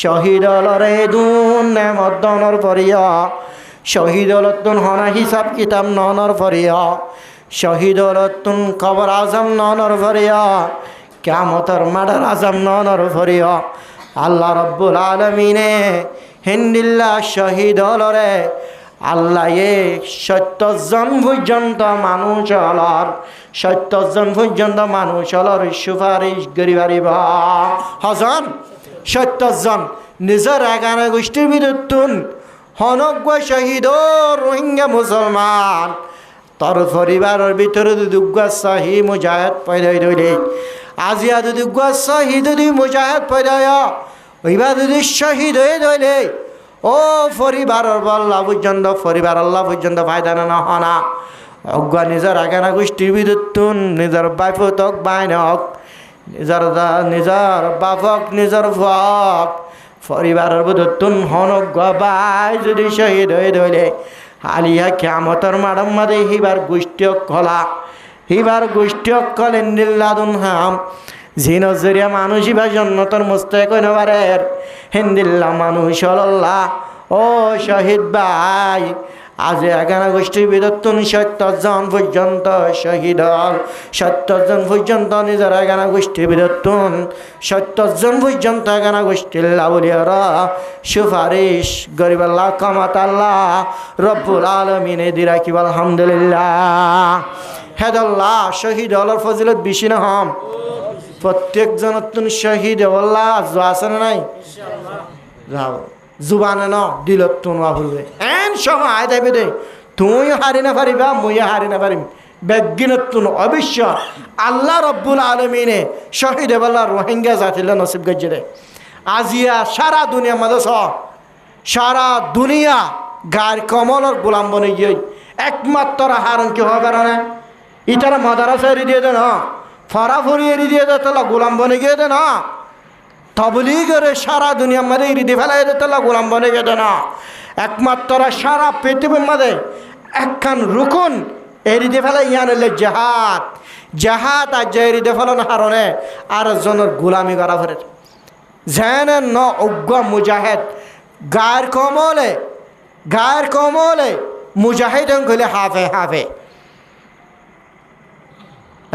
শহীদলরে দুন নেমদ্দনর পরিয়া শহীদলতুন হনা হিসাব কিতাব ননর পরিয়া শহীদলতুন কবর আজম ননর পরিয়া কিয়ামতের মাডার আজম ননর পরিয়া আল্লাহ রব্বুল আলামিনে হিন্দিল্লা শহীদলরে আল্লাহ 70 জন পর্যন্ত মানুষ হলর 70 জন পর্যন্ত মানুষ হলর সুপারিশ করি পারিবা হজন 70 জন নিজের 11 গোষ্ঠীর বিরুদ্ধুন হনজ্ঞ শহীদ রোহিঙ্গা মুসলমান তোর পরিবারের ভিতরে দুদুগ্গ শাহী মুজাহিদ পয়দা হইলে আজিয়া দুদুগ্গ শাহী দুদি মুজাহিদ পয়দা ওইবা দুদি শহীদ হয়ে ধইলে ও পরিবারের বল্লা পর্যন্ত পরিবার আল্লাহ পর্যন্ত ফায়দা না হনা অজ্ঞ নিজের 11 গোষ্ঠীর বিরুদ্ধুন নিজের বাইফতক বাইনক নিজের বাপক নিজের ভক পরিবারের বুধতুন হনজ্ঞ বাই যদি শহীদ হয়ে ধইলে আলিয়া কিয়ামতের মাডম মাদে হিবার গোষ্ঠী কলা হিবার গোষ্ঠী কলেন দিল্লাদুন হাম জিনো জরিয়া মানুষ হিবা জন্নতর মুস্তাক হইনবারের হিন্দিল্লা মানুষ হল্লাহ ও শহীদ ভাই আজ 11 গোষ্ঠীর বিরুদ্ধুন 70 জন পর্যন্ত শহীদ হল 70 জন পর্যন্ত নিজের 11 গোষ্ঠীর বিরুদ্ধুন 70 জন পর্যন্ত 11 গোষ্ঠীর লাউলিয়ারা সুপারিশ গরিব আল্লাহ কামাত আল্লাহ রব্বুল আলামিনে দি রাখিব আলহামদুলিল্লাহ হেদাল্লাহ শহীদ হলর ফজিলত বেশি না হম প্রত্যেক জনতুন শহীদ আল্লাহ আছে না নাই ইনশাআল্লাহ জুবানে ন দিলত তোমরা ভুলবে এন সময় দেবে দে তুমিও হারি না পারিবা মুইও হারি না পারিম বেগিনতুন অবশ্য আল্লাহ রব্বুল আলামিনে শহীদ বলা রোহিঙ্গা জাতিলা নসিব গজ্জে দে আজিয়া সারা দুনিয়া মাঝে সারা দুনিয়া গার কমলর গোলাম বনে গিয়ে একমাত্র হারণ কি হবে না ইতারা মাদারাসা এরি দিয়ে দে না ফরাফরি এরি দিয়ে দে তাহলে গোলাম বনে গিয়ে দে না তবলিগের সারা দুনিয়ার মধ্যে রিদি ফেলাই দিতে গোলাম বনে গেছে না একমাত্র সারা পৃথিবীর মধ্যে একখান রুকুন এই রিদি ফেলাই ইয়ান হলে জাহাদ জাহাদ আর যে রিদি ফেলানো হারণে আর জনের গোলামি করা ফেরে যেন ন অজ্ঞ মুজাহিদ গায়ের কমলে মুজাহিদ হলে হাফে হাফে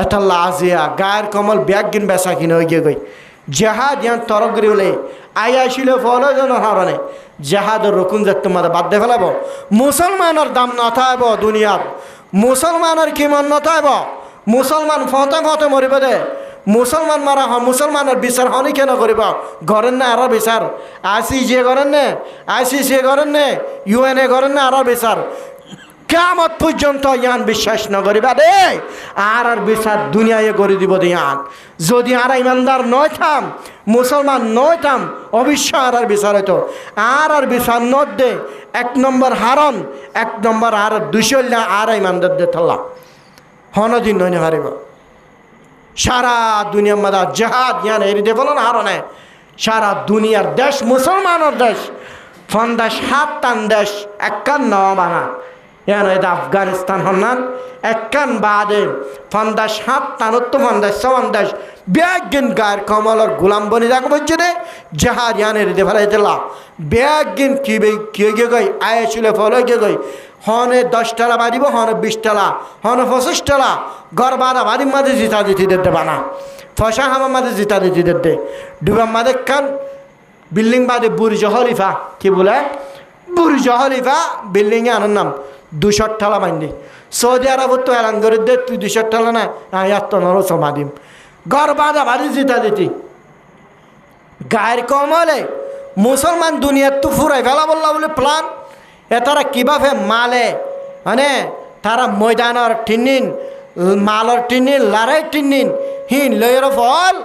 এটা লাজিয়া গায়ের কমল ব্যাগ কিন বেচা কিনে হয়ে গিয়ে গই জাহাদ ইয়ান তরগরি হলে আইয়াছিল ফলো জন হারণে জাহাদের রকুন যে তোমাদের বাদ দিয়ে ফেলাব মুসলমানের দাম নথাইব দুনিয়াত মুসলমানের কিমন নথাইব মুসলমান ফতে মরিব দে মুসলমান মারা মুসলমানের বিচার হনি কেন করিব করেন না আরো বিচার ICJ করেন নে ICC করেন নে UN করেন না আরো বিচার কিয়ামত পর্যন্ত ইয়ান বিশ্বাস নকরিবা দে আর বিচার দুনিয়ায় করে দিব দিয়ান যদি আর ইমানদার নয় থাম মুসলমান নয় থাম অবশ্যই আর বিচার হইতো আর বিচার নদ দে 1 নম্বর হারণ 1 নম্বর আর 200 আর ইমানদার দে থাল্লা হনদিন নয় হারিব সারা দুনিয়ার মাদা জাহাদ ইয়ান এরি দে বলো না হারণে সারা দুনিয়ার দেশ মুসলমানের দেশ 50 টান দেশ 51 বানা ইয়ান এটা আফগানিস্তান হন্নান একখান বাদে 50 ব্যাগিন গায়ের কমলর গোলাম বনি যাকে বলছে রে জাহাজ ইয়ানের দে ফেলাই দিলা ব্যাগিন কি গে গই আয়ে চুলে ফলে গে গই হনে 10 টালা বাড়িব হনে 20 টালা হনে 25 টালা ঘর বাড়া বাড়ির মাঝে জিতা দিতে দিতে বানা ফসা হামার মাঝে জিতা দিতে দিতে ডুবাম মাঝে কান বিল্ডিং বাদে বুর্জ খলিফা কি বলে বুর্জ খলিফা বিল্ডিং এ আনার নাম 200 টালা মাইন্দি সৌদি আরব তো এলান করে দে তুই 200 টালা না এত নর সমাদিম ঘর বাঁধা বাড়ি জিতা দিতি গায়ের কমলে মুসলমান দুনিয়ার তো ফুরাই ফেলা বললা বলে প্লান এ তারা কিভাবে মালে মানে তারা ময়দানের টিনিন মালর টিনিন লড়াই টিনিন হিন লয়ের ফল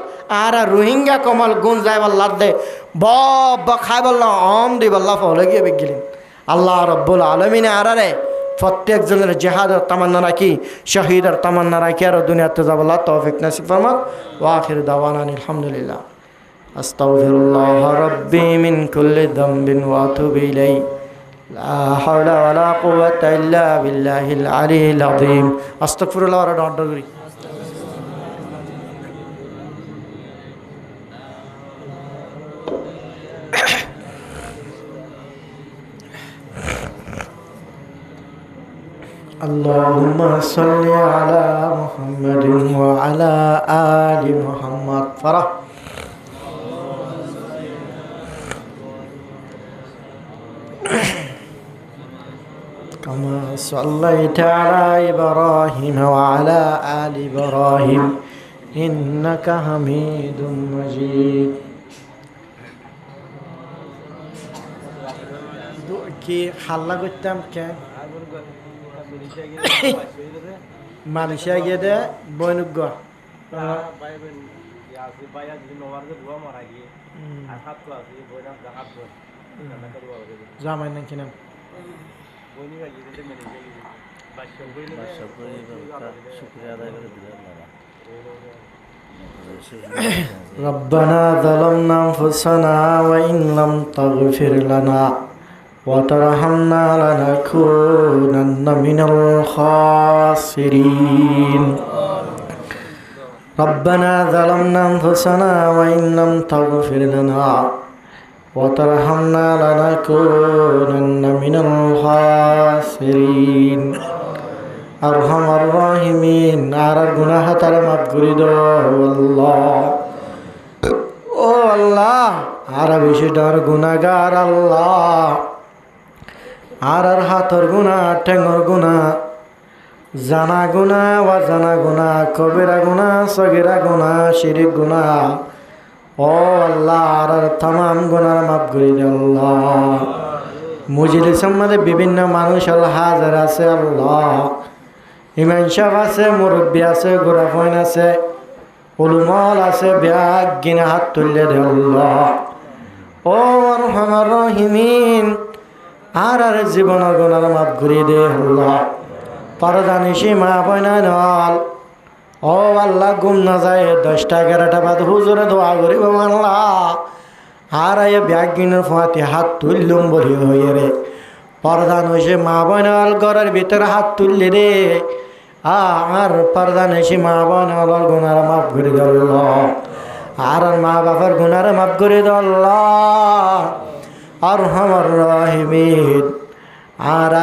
আর রোহিঙ্গা কমল গুণ যাই বল্লার দে ব খাই বললাম অম দি বল্লা ফলে গিয়ে গেলেন আল্লাহ রব্বুল আলমিনে আরারে প্রত্যেকজনের জেহাদের তামান্না রাখি শহীদের তামান্না রাখি আর দুনিয়াতে যাবল্লাহ তৌফিক নাসিব ফরমাক ওয়া আখির দাওয়ানা আলহামদুলিল্লাহ আস্তাগফিরুল্লাহ রাব্বি মিন কুল্লি যামবিন ওয়া আতুবু ইলাইহি লা হাওলা ওয়ালা কুওয়াতা ইল্লা বিল্লাহিল আলিয়্যিল আযীম আস্তাগফিরুল্লাহ ওয়া আতুবু ইলাইহি اللهم صل على محمد وعلى آل محمد فرح كما صليت على إبراهيم وعلى آل إبراهيم إنك حميد مجيد কি হাল্লা করতাম কে মালয়েশিয়া গিয়ে দে বৈনুগ্য জামাই নাকি নাম ربنا ظلمنا أنفسنا وإن لم تغفر لنا وترحمنا لنكونن من الخاسرين ربنا ظلمنا أنفسنا وإن لم تغفر لنا وترحمنا لنكونن من الخاسرين أرحم الراحمين আর গুনাহ তারা মাফ করে দাও আল্লাহ ও আল্লাহ আর বেশি ডর গুনাহগার আল্লাহ আর হাতর গুনা ঠেঙ্গর গুনা জানা গুনা অজানা গুনা কবিরা গুনা সগিরা গুনা শিরিক গুনা ও আল্লাহ আর তামাম গুনার মাফ করে দে আল্লাহ মুজলিসের মধ্যে বিভিন্ন মানুষ আল্লাহ হাজার আছে আল্লাহ ইমাম সাহেব আছে মুরব্বী আছে গোরাফইন আছে উলুমল আছে ব্যাগ গিনা হাত তুললে দে আল্লাহ ও আরহামার রাহিমিন আর জীবনের গুনার মাফ করে দে আল্লাহ পরদানিশি মা বয়না নল ও আল্লাহ গুম না যায় 10টা 11টা বাদ হুজুরে দোয়া করিব আল্লাহ আর ব্যাগ গিনের ফাতে হাত তুললুম বলি হয়ে রে পরদানিশি মা বয়নাল ঘরের ভিতরে হাত তুললে রে আর পরদানিশি মা বয়নাল গুনার মাফ করে দে আল্লাহ আর মা বাবার গুনার মাফ করে দে আল্লাহ আরহামার রাহিমিন আর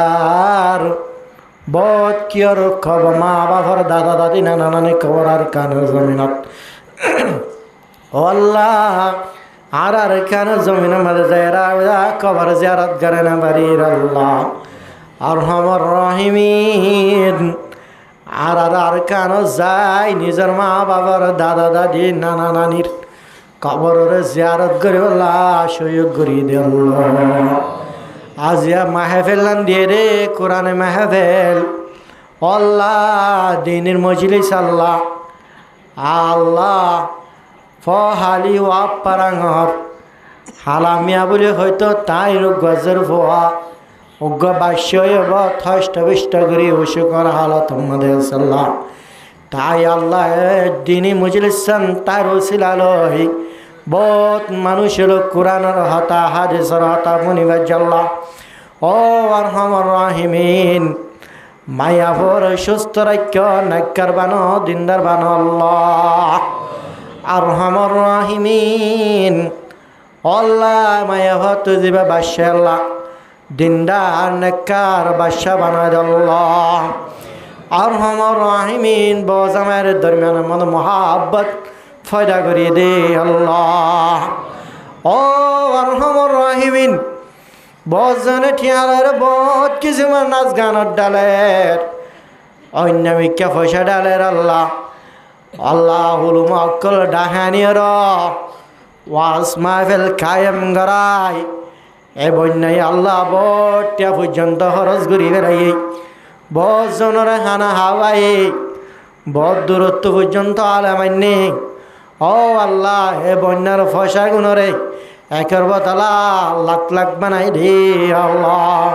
বহুত কিয়র খব মা বাবার দাদা দাদি নানা নানি খবর আর কানের জমিনত ও আল্লাহ আর কানের জমিনের মাঝে যায়রা কবর জিয়ারত করে না বাড়ির আল্লাহ আরহামার রাহিমিন আর কান যায় নিজের মা বাবার দাদা দাদি নানা নানির কবরের জিয়ারত করে সহযোগ করি দে আজিয়া মাহফিল নাম দিয়ে রে কোরআনে মাহফিল আল্লাহ দিনের মজলিস আল্লাহ আল্লাহ ফহালি ওয়াপারাঙর হালামিয়া বলে হয়তো তাই গজের ফোয়া উগ্র বাস্য থষ্ট বিষ্ট করি উশুকর হালত সাল্লাহ তাই আল্লাহ দিনী মজলিসান তার ওসিলালহি বহুত মানুষের কোরআনের হতা হাদিসের হতা মনিবাজ আল্লাহ ও আরহামার রাহিমিন মায়া ভর সুস্থ রাখ্য নাক্কার বানো দিনদার বানো আল্লাহ আরহামর রাহিমিন আল্লাহ মায়া ভর তুই দিবা বাদশা আল্লাহ দিনদার নাক্কার বাদশা বানায় দে আল্লাহ আরহামর রাহিমিন বজামের দরমিয়ান মন মোহাব্বত ফয়দা করিয়ে দে আল্লাহ ও আরহামর রাহিমিন বজনে ঠিয়ারের বহুত কিছুমান নাচ গানত ডালের অন্যামিকা পয়সা ডালের আল্লাহ আল্লাহ হুলুম অকল ডাহানিয়র ওয়াস মাহফিল কায়েম গড়াই এ বন্যাই আল্লাহ বটিয়া পর্যন্ত খরচ ঘুরি বেড়াই বজনের হানা হাওয়াই বদ দূরত্ব পর্যন্ত আলামান্যে ও আল্লাহ এ বন্যার পয়সা গুণরে একের বতলা লাখ লাখ বানাই দে আল্লাহ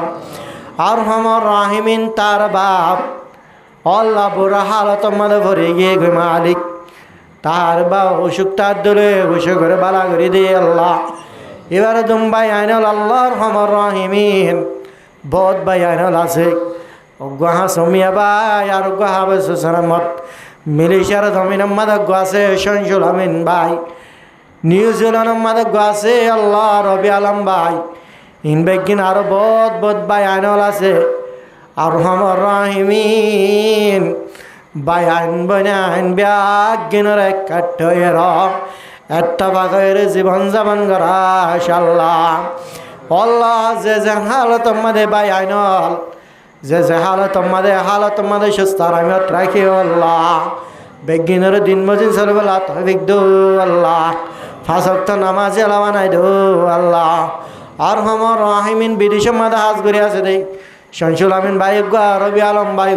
আরহামর রাহিমিন তার বাপ আল্লাহ বুড়া হালত মধ্যে ভরে গিয়ে গো মালিক তার বা অসুখটার দূরে অসুখ করে বালা করে দে আল্লাহ এবারে দুম্বাই আইনল আল্লাহ আরহামর রাহিমিন বহুত ভাই আইনল আছে গুহা সমিয়া ভাই আর গুহা বেসরামত মিলিশিয়ার জমিন মাদক আছে শনসুল আমিন ভাই নিউজিল্যান্ডের মাদক আছে আল্লাহ রবি আলম ভাই ইনবেগিন আরো বহুত বহুত ভাই আইনল আছে আরহামর রাহিমিন ভাই আইন বনে আইন ব্যাগিনের এক কাঠের একটা বাঘের জীবন যাপন করা আল্লাহ আল্লাহ যে যে হালত মাদে ভাই আইনল যে হালত মাদে সুস্থ আরামত রাখি আল্লাহ বেগিনের দিন মজিন সরবেলা তহবিক দো আল্লাহ ফাঁসক্ত নামাজ এলাওয়ানাই দো আল্লাহ আরহামর রাহিমিন বিদেশের মাদে হাজ করে আছে দে শনসুল আমিন ভাই রবি আলম ভাই